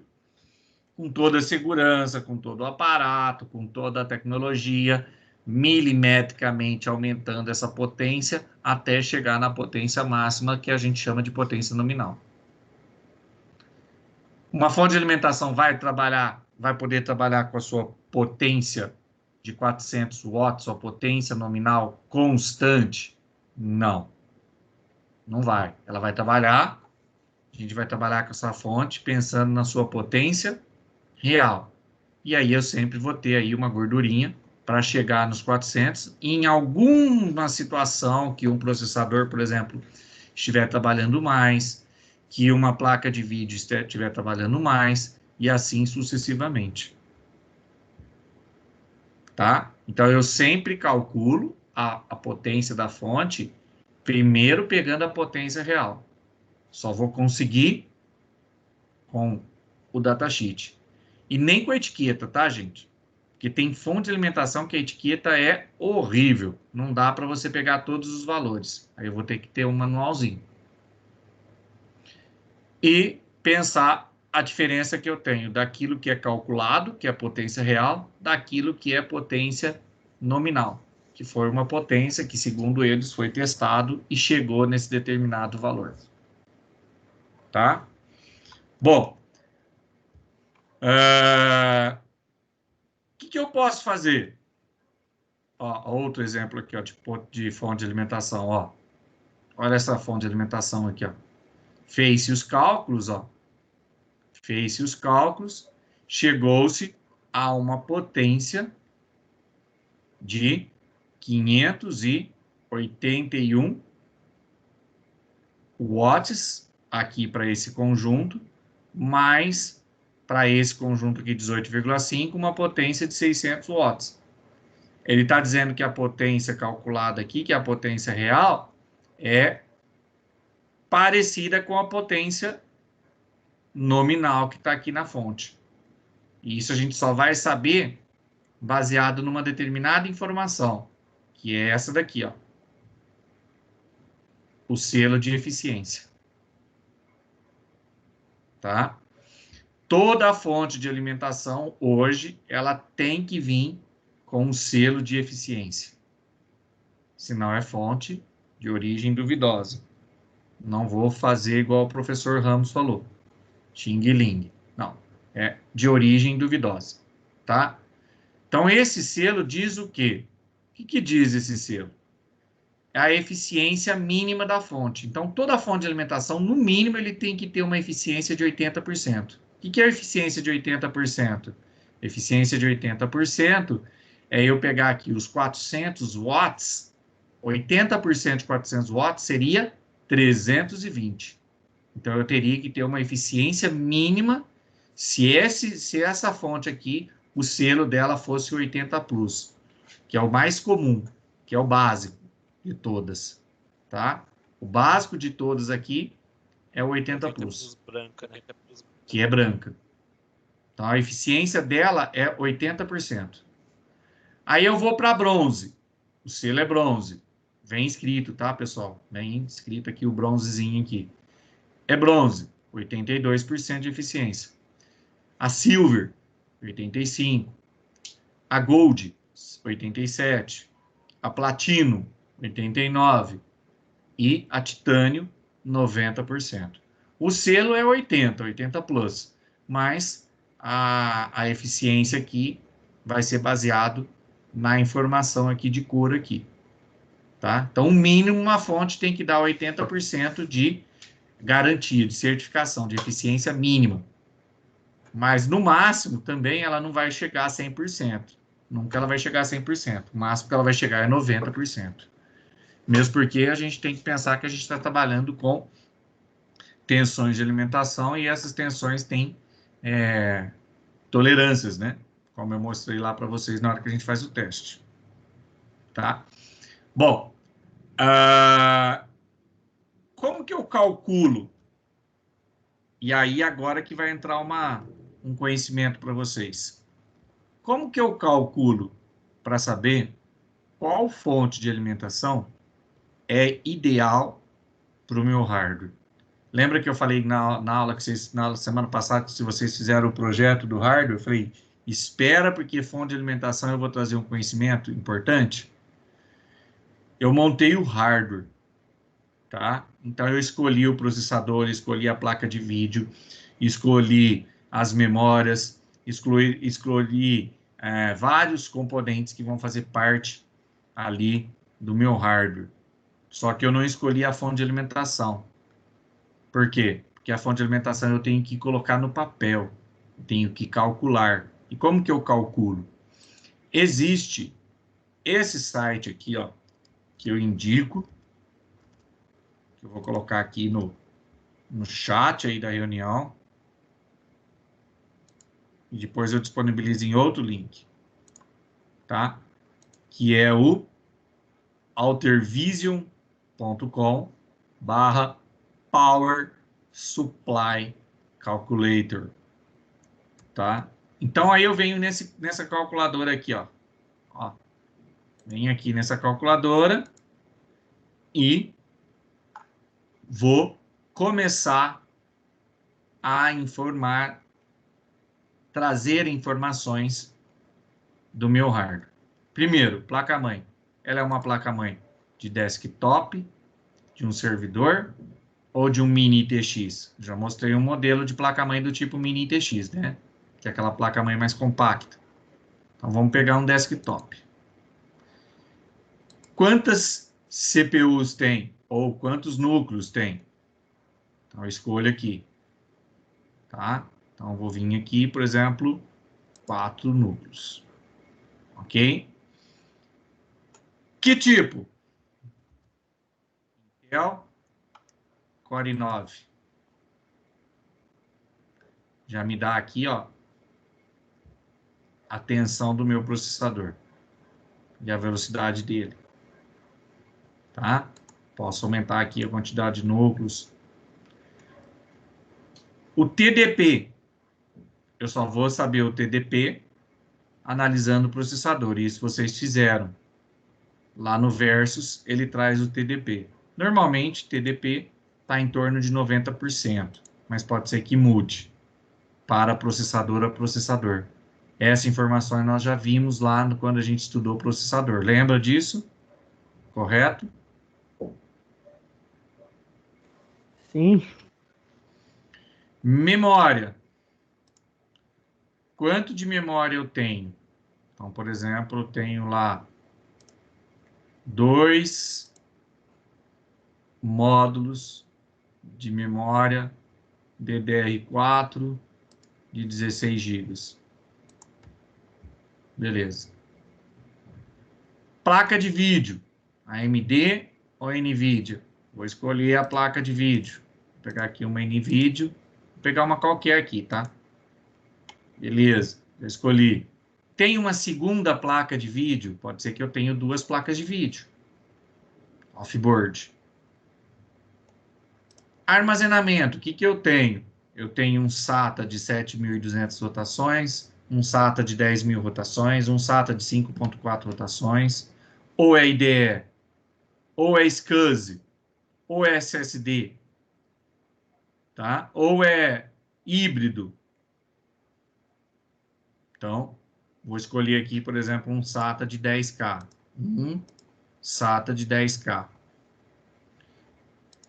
com toda a segurança, com todo o aparato, com toda a tecnologia, milimetricamente aumentando essa potência até chegar na potência máxima, que a gente chama de potência nominal. Uma fonte de alimentação vai poder trabalhar com a sua potência de 400 watts, sua potência nominal constante? Não. Não vai. Ela vai trabalhar, a gente vai trabalhar com essa fonte pensando na sua potência real. E aí eu sempre vou ter aí uma gordurinha para chegar nos 400. Em alguma situação que um processador, por exemplo, estiver trabalhando mais, que uma placa de vídeo estiver trabalhando mais, e assim sucessivamente. Tá? Então, eu sempre calculo a potência da fonte, primeiro pegando a potência real. Só vou conseguir com o datasheet. E nem com a etiqueta, tá, gente? Porque tem fonte de alimentação que a etiqueta é horrível. Não dá para você pegar todos os valores. Aí eu vou ter que ter um manualzinho. E pensar a diferença que eu tenho daquilo que é calculado, que é a potência real, daquilo que é potência nominal, que foi uma potência que, segundo eles, foi testado e chegou nesse determinado valor. Tá? Bom, o que eu posso fazer? Ó, outro exemplo aqui, ó, de fonte de alimentação. Ó. Olha essa fonte de alimentação aqui. Ó. Fez-se os cálculos, ó. Fez-se os cálculos, chegou-se a uma potência de 581 watts aqui para esse conjunto, mais para esse conjunto aqui 18,5, uma potência de 600 watts. Ele está dizendo que a potência calculada aqui, que é a potência real, é parecida com a potência nominal que está aqui na fonte. E isso a gente só vai saber baseado numa determinada informação, que é essa daqui, ó. O selo de eficiência. Tá? Toda a fonte de alimentação hoje, ela tem que vir com um selo de eficiência. Senão é fonte de origem duvidosa. Não vou fazer igual o professor Ramos falou. Xing-ling. Não. É de origem duvidosa. Tá? Então, esse selo diz o quê? O que diz esse selo? É a eficiência mínima da fonte. Então, toda fonte de alimentação, no mínimo, ele tem que ter uma eficiência de 80%. O que é a eficiência de 80%? Eficiência de 80% é eu pegar aqui os 400 watts, 80% de 400 watts seria 320. Então, eu teria que ter uma eficiência mínima se essa fonte aqui, o selo dela fosse 80+, que é o mais comum, que é o básico de todas, tá? O básico de todas aqui é o 80+, branca, né? que é branca. Então, a eficiência dela é 80%. Aí eu vou para bronze. O selo é bronze. Vem escrito, tá, pessoal? Vem escrito aqui o bronzezinho aqui. É bronze, 82% de eficiência. A silver, 85%. A gold, 87%. A platino, 89%. E a titânio, 90%. O selo é 80+. Mas a eficiência aqui vai ser baseado na informação aqui de cor aqui. Tá? Então, o mínimo, uma fonte tem que dar 80% de garantia, de certificação, de eficiência mínima. Mas, no máximo, também ela não vai chegar a 100%. Nunca ela vai chegar a 100%. O máximo que ela vai chegar é 90%. Mesmo porque a gente tem que pensar que a gente está trabalhando com tensões de alimentação e essas tensões têm tolerâncias, né? Como eu mostrei lá para vocês na hora que a gente faz o teste. Tá? Bom, como que eu calculo? E aí agora que vai entrar um conhecimento para vocês. Como que eu calculo para saber qual fonte de alimentação é ideal para o meu hardware? Lembra que eu falei na aula que na semana passada, se vocês fizeram o projeto do hardware, eu falei, espera porque fonte de alimentação eu vou trazer um conhecimento importante. Eu montei o hardware, tá? Então eu escolhi o processador, escolhi a placa de vídeo, escolhi as memórias, escolhi vários componentes que vão fazer parte ali do meu hardware. Só que eu não escolhi a fonte de alimentação. Por quê? Porque a fonte de alimentação eu tenho que colocar no papel, eu tenho que calcular. E como que eu calculo? Existe esse site aqui, ó, que eu indico, que eu vou colocar aqui no chat aí da reunião. E depois eu disponibilizo em outro link, tá? Que é o altervision.com/Power Supply Calculator, tá? Então, aí eu venho nessa calculadora aqui, ó. Venho aqui nessa calculadora e vou começar a trazer informações do meu hardware. Primeiro, placa-mãe. Ela é uma placa-mãe de desktop, de um servidor ou de um mini ITX. Já mostrei um modelo de placa-mãe do tipo mini ITX, né? Que é aquela placa-mãe mais compacta. Então, vamos pegar um desktop. Quantas CPUs tem? Ou quantos núcleos tem? Então, eu escolho aqui. Tá? Então, eu vou vir aqui, por exemplo, 4 núcleos. Ok? Que tipo? Intel Core i9. Já me dá aqui, ó, a tensão do meu processador e a velocidade dele. Tá? Posso aumentar aqui a quantidade de núcleos. O TDP, eu só vou saber o TDP analisando o processador. Isso vocês fizeram. Lá no Versus, ele traz o TDP. Normalmente, TDP está em torno de 90%, mas pode ser que mude para processador a processador. Essa informação nós já vimos lá quando a gente estudou processador. Lembra disso? Correto? Sim. Memória. Quanto de memória eu tenho? Então, por exemplo, eu tenho lá 2 módulos de memória DDR4 de 16 GB. Beleza. Placa de vídeo, AMD ou NVIDIA? Vou escolher a placa de vídeo. Vou pegar aqui uma NVIDIA, vou pegar uma qualquer aqui, tá? Beleza, já escolhi. Tem uma segunda placa de vídeo? Pode ser que eu tenha 2 placas de vídeo. Offboard. Armazenamento, o que que eu tenho? Eu tenho um SATA de 7.200 rotações, um SATA de 10.000 rotações, um SATA de 5.4 rotações, ou é IDE, ou é SCSI, ou é SSD, tá? Ou é híbrido. Então, vou escolher aqui, por exemplo, um SATA de 10K. SATA de 10K.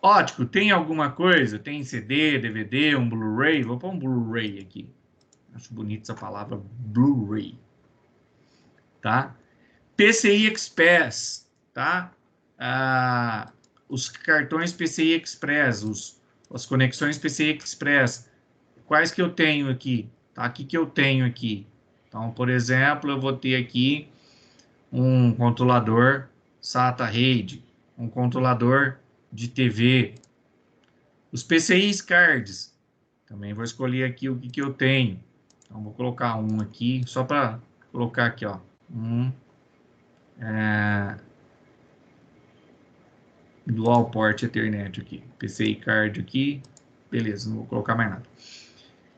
Ótico, tem alguma coisa? Tem CD, DVD, um Blu-ray? Vou pôr um Blu-ray aqui. Acho bonita essa palavra, Blu-ray. Tá? PCI Express, tá? Os cartões PCI Express, as conexões PCI Express. Quais que eu tenho aqui? Tá? O que eu tenho aqui? Então, por exemplo, eu vou ter aqui um controlador SATA RAID, um controlador de TV. Os PCI cards, também vou escolher aqui o que eu tenho. Então, vou colocar um aqui, só para colocar aqui, ó. Dual port Ethernet aqui. PCI card aqui. Beleza, não vou colocar mais nada.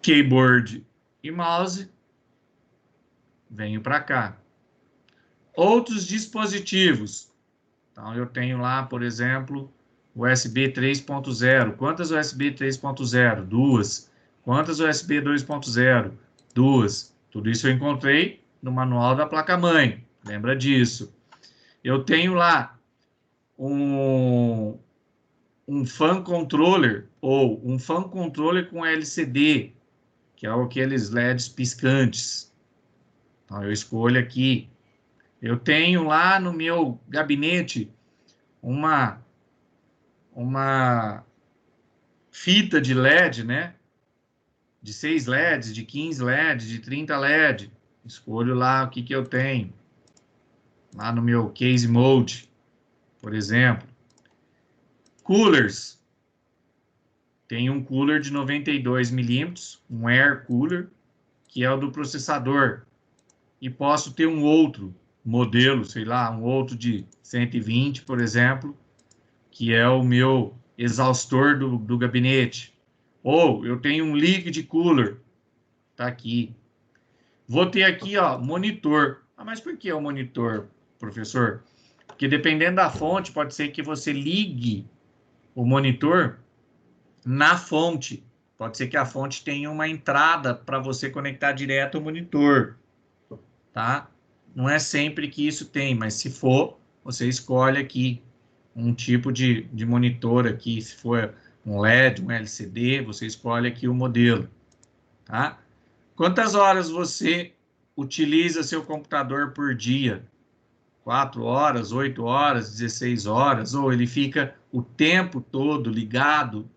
Keyboard e mouse. Venho para cá. Outros dispositivos. Então, eu tenho lá, por exemplo, USB 3.0. Quantas USB 3.0? 2. Quantas USB 2.0? 2. Tudo isso eu encontrei no manual da placa-mãe. Lembra disso. Eu tenho lá um fan controller ou um fan controller com LCD, que é aqueles LEDs piscantes. Então, eu escolho aqui. Eu tenho lá no meu gabinete uma fita de LED, né? De 6 LEDs, de 15 LEDs, de 30 LED. Escolho lá o que eu tenho. Lá no meu Case Mode, por exemplo. Coolers. Tem um cooler de 92 milímetros, um air cooler, que é o do processador. E posso ter um outro modelo, sei lá, um outro de 120, por exemplo, que é o meu exaustor do gabinete. Ou eu tenho um liquid cooler, tá aqui. Vou ter aqui, ó, monitor. Ah, mas por que o monitor, professor? Porque dependendo da fonte, pode ser que você ligue o monitor na fonte. Pode ser que a fonte tenha uma entrada para você conectar direto ao monitor, tá? Não é sempre que isso tem, mas se for, você escolhe aqui um tipo de monitor aqui, se for um LED, um LCD, você escolhe aqui o modelo, tá? Quantas horas você utiliza seu computador por dia? 4 horas, 8 horas, 16 horas, ou ele fica o tempo todo ligado,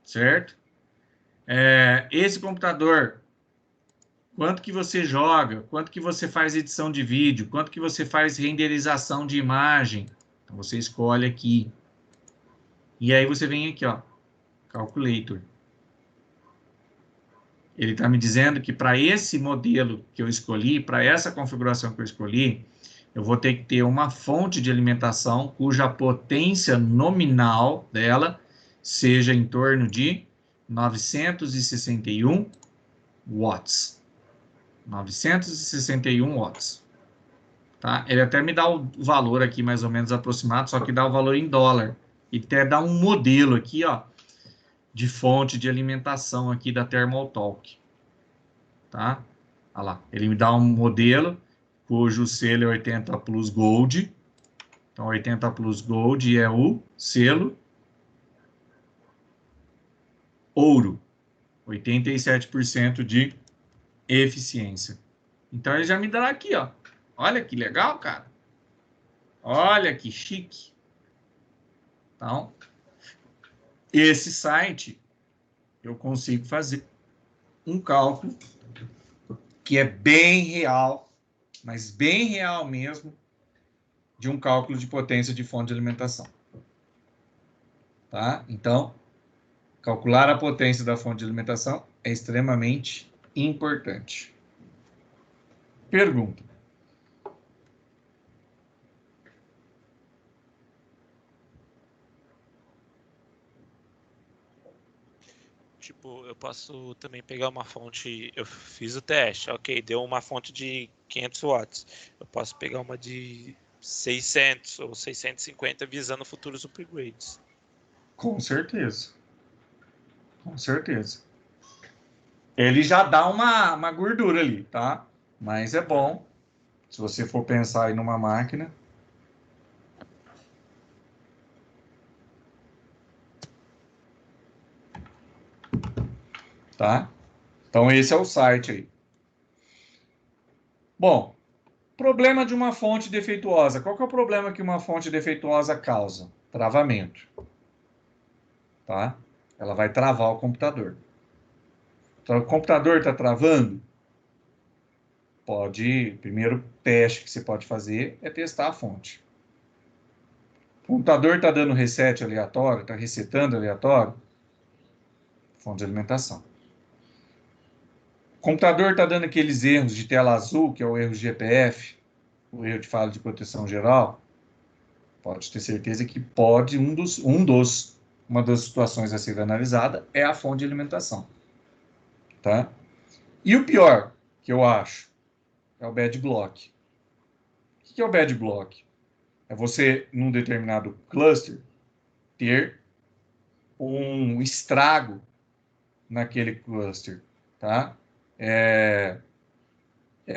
certo? Esse computador, quanto que você joga, quanto que você faz edição de vídeo, quanto que você faz renderização de imagem, então você escolhe aqui. E aí você vem aqui, ó, Calculator. Ele está me dizendo que para esse modelo que eu escolhi, para essa configuração que eu escolhi, eu vou ter que ter uma fonte de alimentação cuja potência nominal dela seja em torno de 961 watts. 961 watts. Tá? Ele até me dá o valor aqui mais ou menos aproximado, só que dá o valor em dólar. E até dá um modelo aqui, ó, de fonte de alimentação aqui da Thermaltake, tá? Olha lá, ele me dá um modelo cujo selo é 80 Plus Gold. Então, 80 Plus Gold é o selo ouro, 87% de eficiência. Então, ele já me dá aqui, ó. Olha que legal, cara. Olha que chique. Então, esse site, eu consigo fazer um cálculo que é bem real, mas bem real mesmo, de um cálculo de potência de fonte de alimentação. Tá? Então, calcular a potência da fonte de alimentação é extremamente importante. Pergunta. Tipo, eu posso também pegar uma fonte, eu fiz o teste, ok, deu uma fonte de 500 watts. Eu posso pegar uma de 600 ou 650 visando futuros upgrades. Com certeza. Com certeza. Ele já dá uma gordura ali, tá? Mas é bom, se você for pensar aí numa máquina. Tá? Então, esse é o site aí. Bom, problema de uma fonte defeituosa. Qual que é o problema que uma fonte defeituosa causa? Travamento. Tá? Ela vai travar o computador. Então, o computador está travando? Primeiro teste que você pode fazer é testar a fonte. O computador está dando reset aleatório, está resetando aleatório? Fonte de alimentação. O computador está dando aqueles erros de tela azul, que é o erro de GPF, o erro de falha de proteção geral? Pode ter certeza que pode, uma das situações a ser analisada é a fonte de alimentação. Tá? E o pior, que eu acho, é o bad block. O que é o bad block? É você, num determinado cluster, ter um estrago naquele cluster, tá? É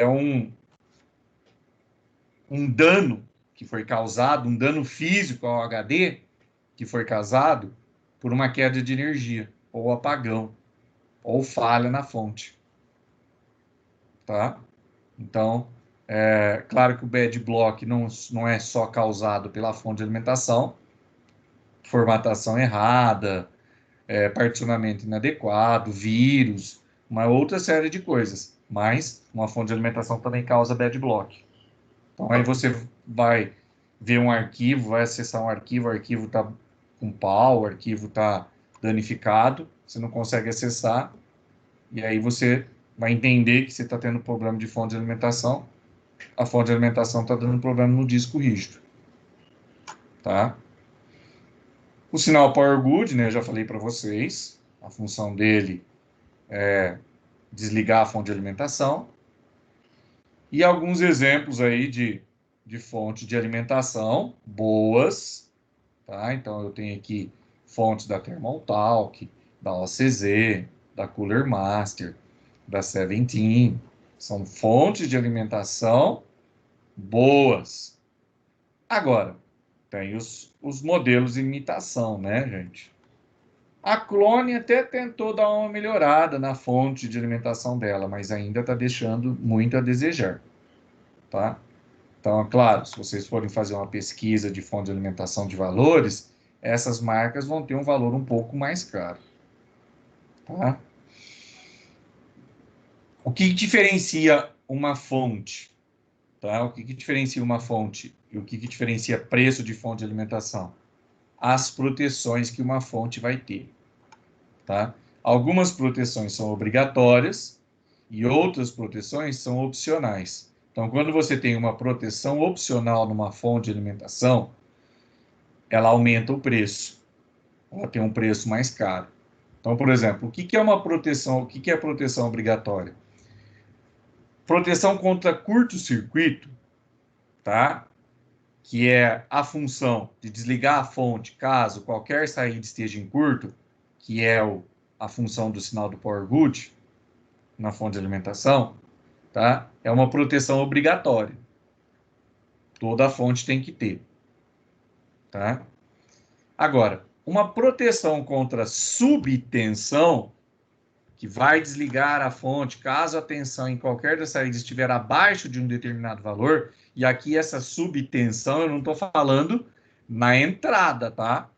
um dano que foi causado, um dano físico ao HD que foi causado por uma queda de energia, ou apagão, ou falha na fonte, tá? Então, claro que o bad block não é só causado pela fonte de alimentação, formatação errada, particionamento inadequado, vírus, uma outra série de coisas. Mas uma fonte de alimentação também causa bad block. Então, aí você vai ver um arquivo, vai acessar um arquivo, o arquivo está com pau, o arquivo está danificado, você não consegue acessar, e aí você vai entender que você está tendo problema de fonte de alimentação, a fonte de alimentação está dando problema no disco rígido, tá? O sinal Power Good, né, eu já falei para vocês, a função dele é desligar a fonte de alimentação, e alguns exemplos aí de fonte de alimentação boas, tá? Então, eu tenho aqui fontes da Thermaltalk, da OCZ, da Cooler Master, da Seventeen. São fontes de alimentação boas. Agora, tem os modelos de imitação, né, gente? A Clone até tentou dar uma melhorada na fonte de alimentação dela, mas ainda está deixando muito a desejar, tá? Então, é claro, se vocês forem fazer uma pesquisa de fonte de alimentação de valores, essas marcas vão ter um valor um pouco mais caro, tá? O que diferencia uma fonte, tá? O que diferencia uma fonte e o que diferencia preço de fonte de alimentação? As proteções que uma fonte vai ter, tá? Algumas proteções são obrigatórias e outras proteções são opcionais. Então, quando você tem uma proteção opcional numa fonte de alimentação, ela aumenta o preço. Ela tem um preço mais caro. Então, por exemplo, o que é uma proteção? O que é proteção obrigatória? Proteção contra curto-circuito, tá? Que é a função de desligar a fonte caso qualquer saída esteja em curto, que é a função do sinal do Power Good na fonte de alimentação, tá? É uma proteção obrigatória. Toda a fonte tem que ter, tá? Agora, uma proteção contra subtensão, que vai desligar a fonte caso a tensão em qualquer das saídas estiver abaixo de um determinado valor, e aqui essa subtensão eu não estou falando na entrada, tá?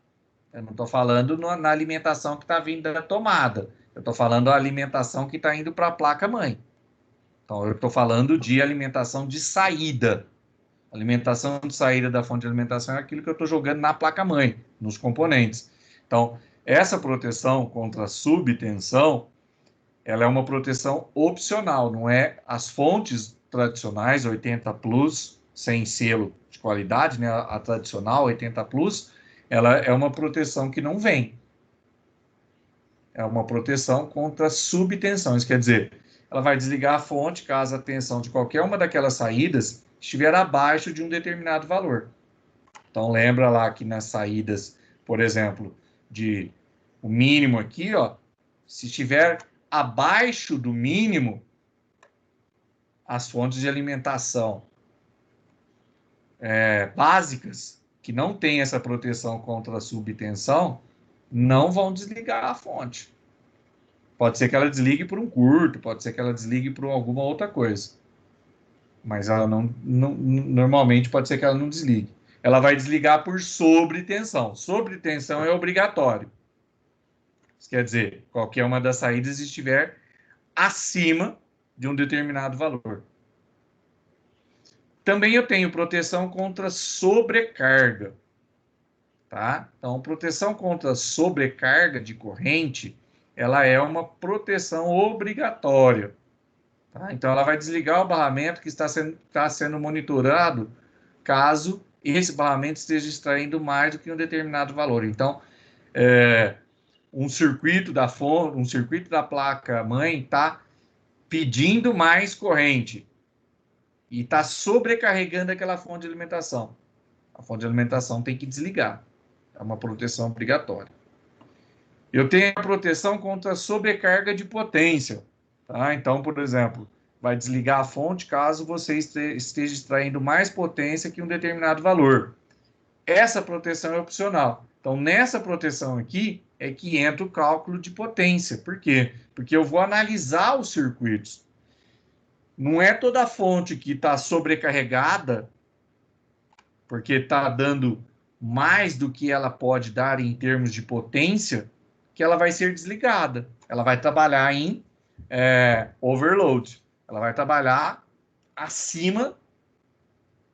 Eu não estou falando na alimentação que está vindo da tomada. Eu estou falando da alimentação que está indo para a placa-mãe. Então, eu estou falando de alimentação de saída. Alimentação de saída da fonte de alimentação é aquilo que eu estou jogando na placa-mãe, nos componentes. Então, essa proteção contra subtensão, ela é uma proteção opcional, não é as fontes tradicionais, 80 Plus, sem selo de qualidade, né? A tradicional 80 Plus, ela é uma proteção que não vem. É uma proteção contra subtensão. Isso quer dizer, ela vai desligar a fonte caso a tensão de qualquer uma daquelas saídas estiver abaixo de um determinado valor. Então, lembra lá que nas saídas, por exemplo, o mínimo aqui, ó, se estiver abaixo do mínimo, as fontes de alimentação básicas, que não têm essa proteção contra a subtensão, não vão desligar a fonte. Pode ser que ela desligue por um curto, pode ser que ela desligue por alguma outra coisa. Mas ela normalmente pode ser que ela não desligue. Ela vai desligar por sobretensão. Sobretensão é obrigatório. Isso quer dizer, qualquer uma das saídas estiver acima de um determinado valor. Também eu tenho proteção contra sobrecarga, tá? Então, proteção contra sobrecarga de corrente, ela é uma proteção obrigatória, tá? Então, ela vai desligar o barramento que está sendo monitorado caso esse barramento esteja extraindo mais do que um determinado valor. Então, um circuito da fonte, um circuito da placa-mãe está pedindo mais corrente e está sobrecarregando aquela fonte de alimentação. A fonte de alimentação tem que desligar. É uma proteção obrigatória. Eu tenho a proteção contra sobrecarga de potência, tá? Então, por exemplo, vai desligar a fonte caso você esteja extraindo mais potência que um determinado valor. Essa proteção é opcional. Então, nessa proteção aqui, é que entra o cálculo de potência. Por quê? Porque eu vou analisar os circuitos. Não é toda fonte que está sobrecarregada, porque está dando mais do que ela pode dar em termos de potência, que ela vai ser desligada. Ela vai trabalhar em overload. Ela vai trabalhar acima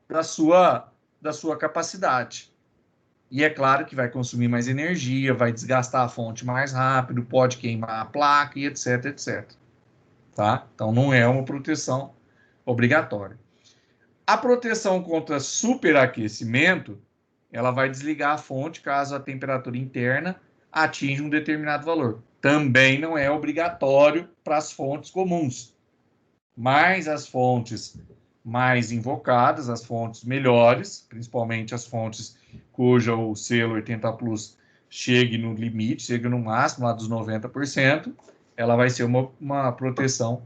da sua capacidade. E é claro que vai consumir mais energia, vai desgastar a fonte mais rápido, pode queimar a placa e etc, etc. Tá? Então, não é uma proteção obrigatória. A proteção contra superaquecimento, ela vai desligar a fonte caso a temperatura interna atinja um determinado valor. Também não é obrigatório para as fontes comuns, mas as fontes mais invocadas, as fontes melhores, principalmente as fontes cujo selo 80 Plus chegue no limite, chegue no máximo lá dos 90%, ela vai ser uma proteção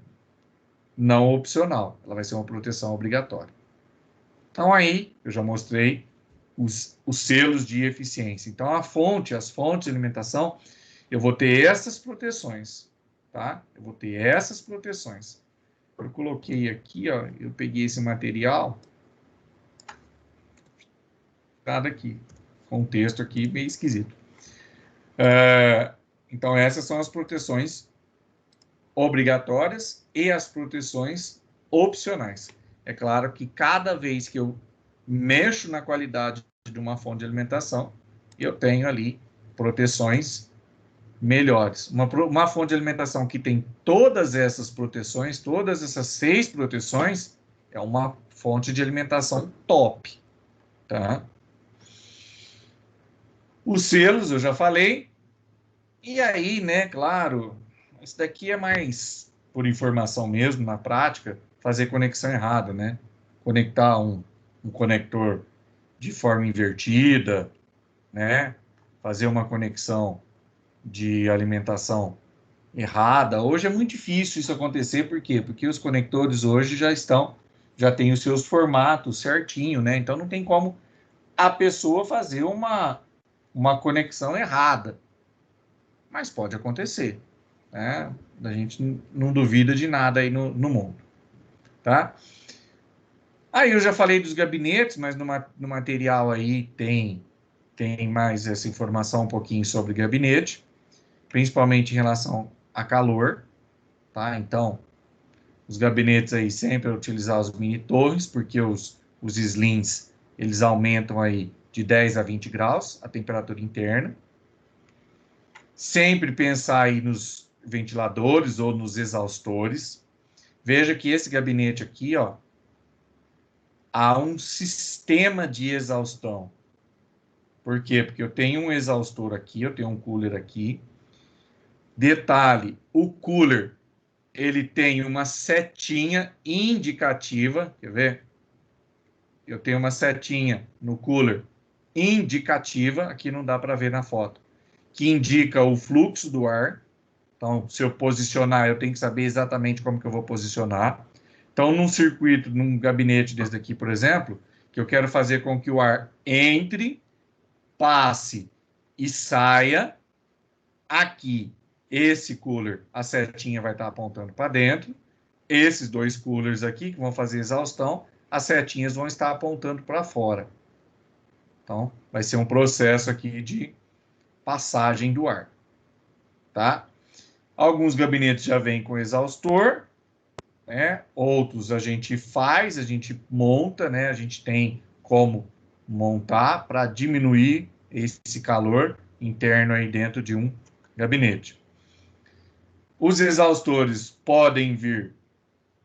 não opcional, ela vai ser uma proteção obrigatória. Então aí, eu já mostrei os selos de eficiência. Então as fontes de alimentação, eu vou ter essas proteções, tá? Eu vou ter essas proteções. Eu coloquei aqui, ó, eu peguei esse material, nada aqui, com um texto aqui meio esquisito. Então, essas são as proteções obrigatórias e as proteções opcionais. É claro que cada vez que eu mexo na qualidade de uma fonte de alimentação, eu tenho ali proteções melhores. Uma fonte de alimentação que tem todas essas proteções, todas essas 6 proteções, é uma fonte de alimentação top, tá? Os selos, eu já falei. E aí, né, claro, isso daqui é mais por informação mesmo, na prática, fazer conexão errada, né? Conectar um conector de forma invertida, né? Fazer uma conexão de alimentação errada. Hoje é muito difícil isso acontecer, por quê? Porque os conectores hoje já têm os seus formatos certinho, né? Então não tem como a pessoa fazer uma conexão errada. Mas pode acontecer, né? A gente não duvida de nada aí no mundo, tá? Aí eu já falei dos gabinetes, mas no material aí tem mais essa informação um pouquinho sobre gabinete, principalmente em relação a calor, tá? Então, os gabinetes aí sempre utilizar os mini torres, porque os slims, eles aumentam aí de 10 a 20 graus a temperatura interna. Sempre pensar aí nos ventiladores ou nos exaustores. Veja que esse gabinete aqui, ó, há um sistema de exaustão. Por quê? Porque eu tenho um exaustor aqui, eu tenho um cooler aqui. Detalhe, o cooler, ele tem uma setinha indicativa, quer ver? Eu tenho uma setinha no cooler indicativa, aqui não dá para ver na foto, que indica o fluxo do ar. Então, se eu posicionar, eu tenho que saber exatamente como que eu vou posicionar. Então, num circuito, num gabinete desse daqui, por exemplo, que eu quero fazer com que o ar entre, passe e saia, aqui, esse cooler, a setinha vai estar apontando para dentro. Esses 2 coolers aqui, que vão fazer exaustão, as setinhas vão estar apontando para fora. Então, vai ser um processo aqui de passagem do ar, tá? Alguns gabinetes já vêm com exaustor, né? Outros a gente monta, né? A gente tem como montar para diminuir esse calor interno aí dentro de um gabinete. Os exaustores podem vir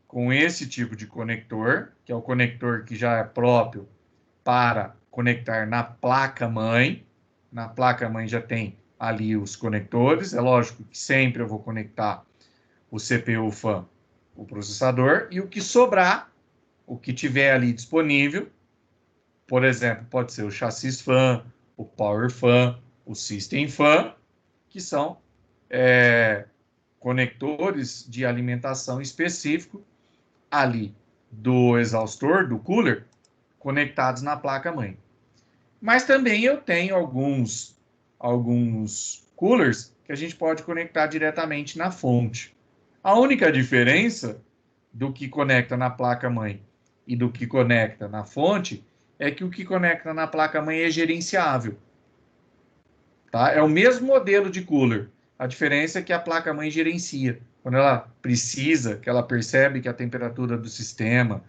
com esse tipo de conector, que é o conector que já é próprio para conectar na placa-mãe. Na placa-mãe já tem ali os conectores. É lógico que sempre eu vou conectar o CPU fan, o processador, e o que sobrar, o que tiver ali disponível, por exemplo, pode ser o chassis fan, o power fan, o system fan, que são conectores de alimentação específico ali do exaustor, do cooler, conectados na placa-mãe. Mas também eu tenho alguns coolers que a gente pode conectar diretamente na fonte. A única diferença do que conecta na placa-mãe e do que conecta na fonte é que o que conecta na placa-mãe é gerenciável. Tá? É o mesmo modelo de cooler. A diferença é que a placa-mãe gerencia. Quando ela precisa, que ela percebe que a temperatura do sistema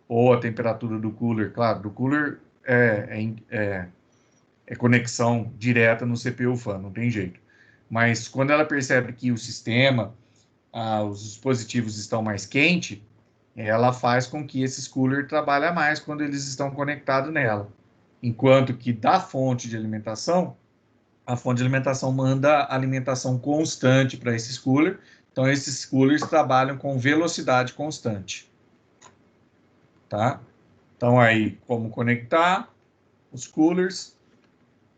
ou a temperatura do cooler, claro, do cooler é é conexão direta no CPU fan, não tem jeito. Mas quando ela percebe que o sistema, os dispositivos estão mais quentes, ela faz com que esses coolers trabalhem mais quando eles estão conectados nela. Enquanto que da fonte de alimentação, a fonte de alimentação manda alimentação constante para esses coolers. Então, esses coolers trabalham com velocidade constante. Tá? Então, aí, como conectar os coolers.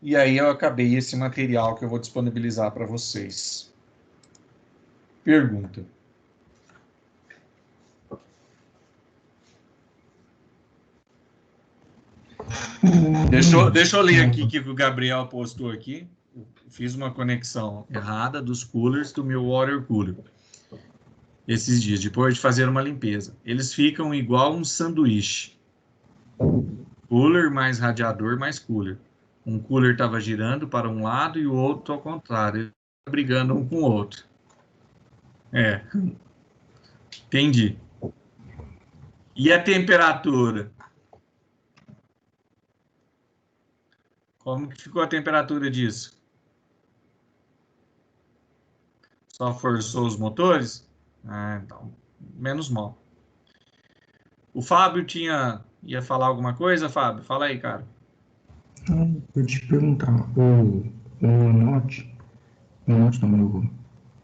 E aí, eu acabei esse material que eu vou disponibilizar para vocês. Pergunta. Deixa eu ler aqui o que o Gabriel postou aqui. Eu fiz uma conexão errada dos coolers do meu water cooler esses dias, depois de fazer uma limpeza. Eles ficam igual um sanduíche. Cooler mais radiador mais cooler. Um cooler estava girando para um lado e o outro ao contrário. Eles estavam brigando um com o outro. Entendi. E a temperatura? Como que ficou a temperatura disso? Só forçou os motores? Então, menos mal. O Fábio ia falar alguma coisa, Fábio? Fala aí, cara. Eu te perguntar, o Note no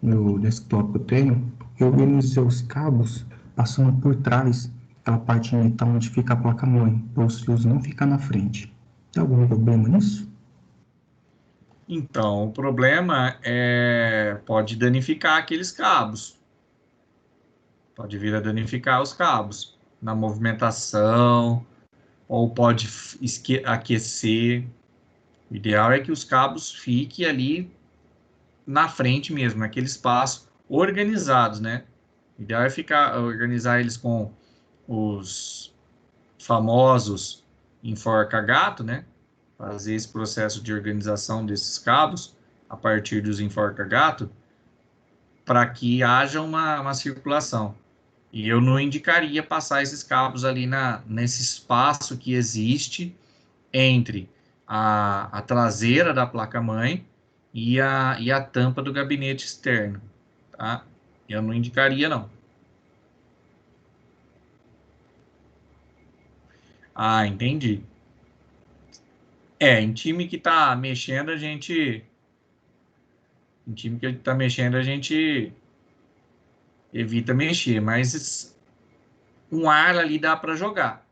meu desktop que eu tenho, eu organizei os cabos passando por trás, aquela parte de metal onde fica a placa-mãe, para os fios não ficar na frente. Tem algum problema nisso? Então, o problema pode danificar aqueles cabos. Pode vir a danificar os cabos na movimentação, ou pode aquecer. O ideal é que os cabos fiquem ali na frente mesmo, naquele espaço, organizados, né? O ideal é organizar eles com os famosos enforca-gato, né? Fazer esse processo de organização desses cabos a partir dos enforca-gato para que haja uma circulação. E eu não indicaria passar esses cabos ali nesse espaço que existe entre a traseira da placa-mãe e a tampa do gabinete externo, tá? Eu não indicaria, não. Entendi. Em time que tá mexendo, a gente evita mexer, mas um ar ali dá para jogar.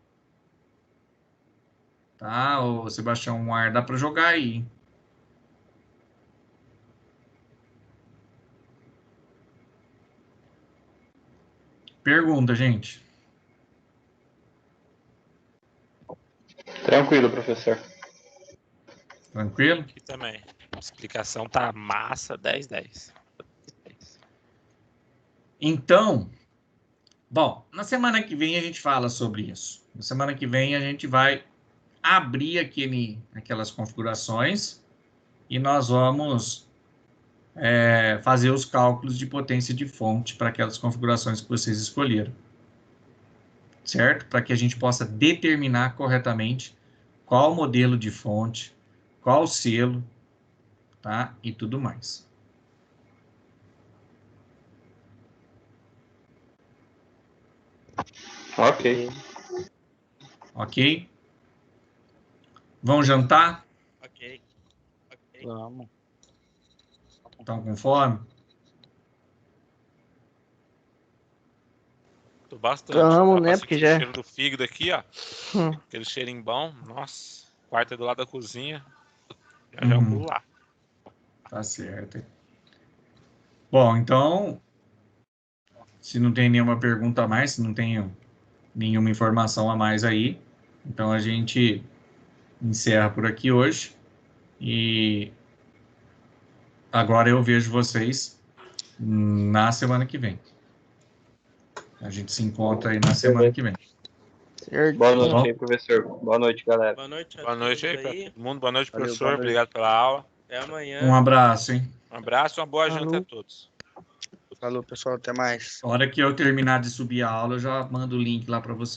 Tá? Ô, Sebastião, um ar dá para jogar aí. Pergunta, gente. Tranquilo, professor. Tranquilo? Aqui também. A explicação tá massa, 10/10. Então, bom, na semana que vem a gente fala sobre isso. Na semana que vem a gente vai abrir aquelas configurações e nós vamos fazer os cálculos de potência de fonte para aquelas configurações que vocês escolheram. Certo? Para que a gente possa determinar corretamente qual modelo de fonte, qual selo, tá? E tudo mais. Ok. Ok? Vão jantar? Ok. Vamos. Estão com fome? Tô bastante. Vamos, né? Nossa, Porque esse já... cheiro do fígado aqui, ó. Aquele cheirinho bom. Nossa. Quarto é do lado da cozinha. Já eu pulo lá. Tá certo. Bom, então, se não tem nenhuma pergunta a mais, se não tem nenhuma informação a mais aí, então a gente encerra por aqui hoje. E agora eu vejo vocês na semana que vem. A gente se encontra aí na semana que vem. Certo. Boa noite aí, professor. Boa noite, galera. Boa noite Boa noite aí pra todo mundo. Boa noite, Valeu, professor. boa noite. Obrigado pela aula. Até amanhã. Um abraço, hein? Um abraço e uma boa Falou. janta a todos. Falou, pessoal. Até mais. A hora que eu terminar de subir a aula, eu já mando o link lá para vocês.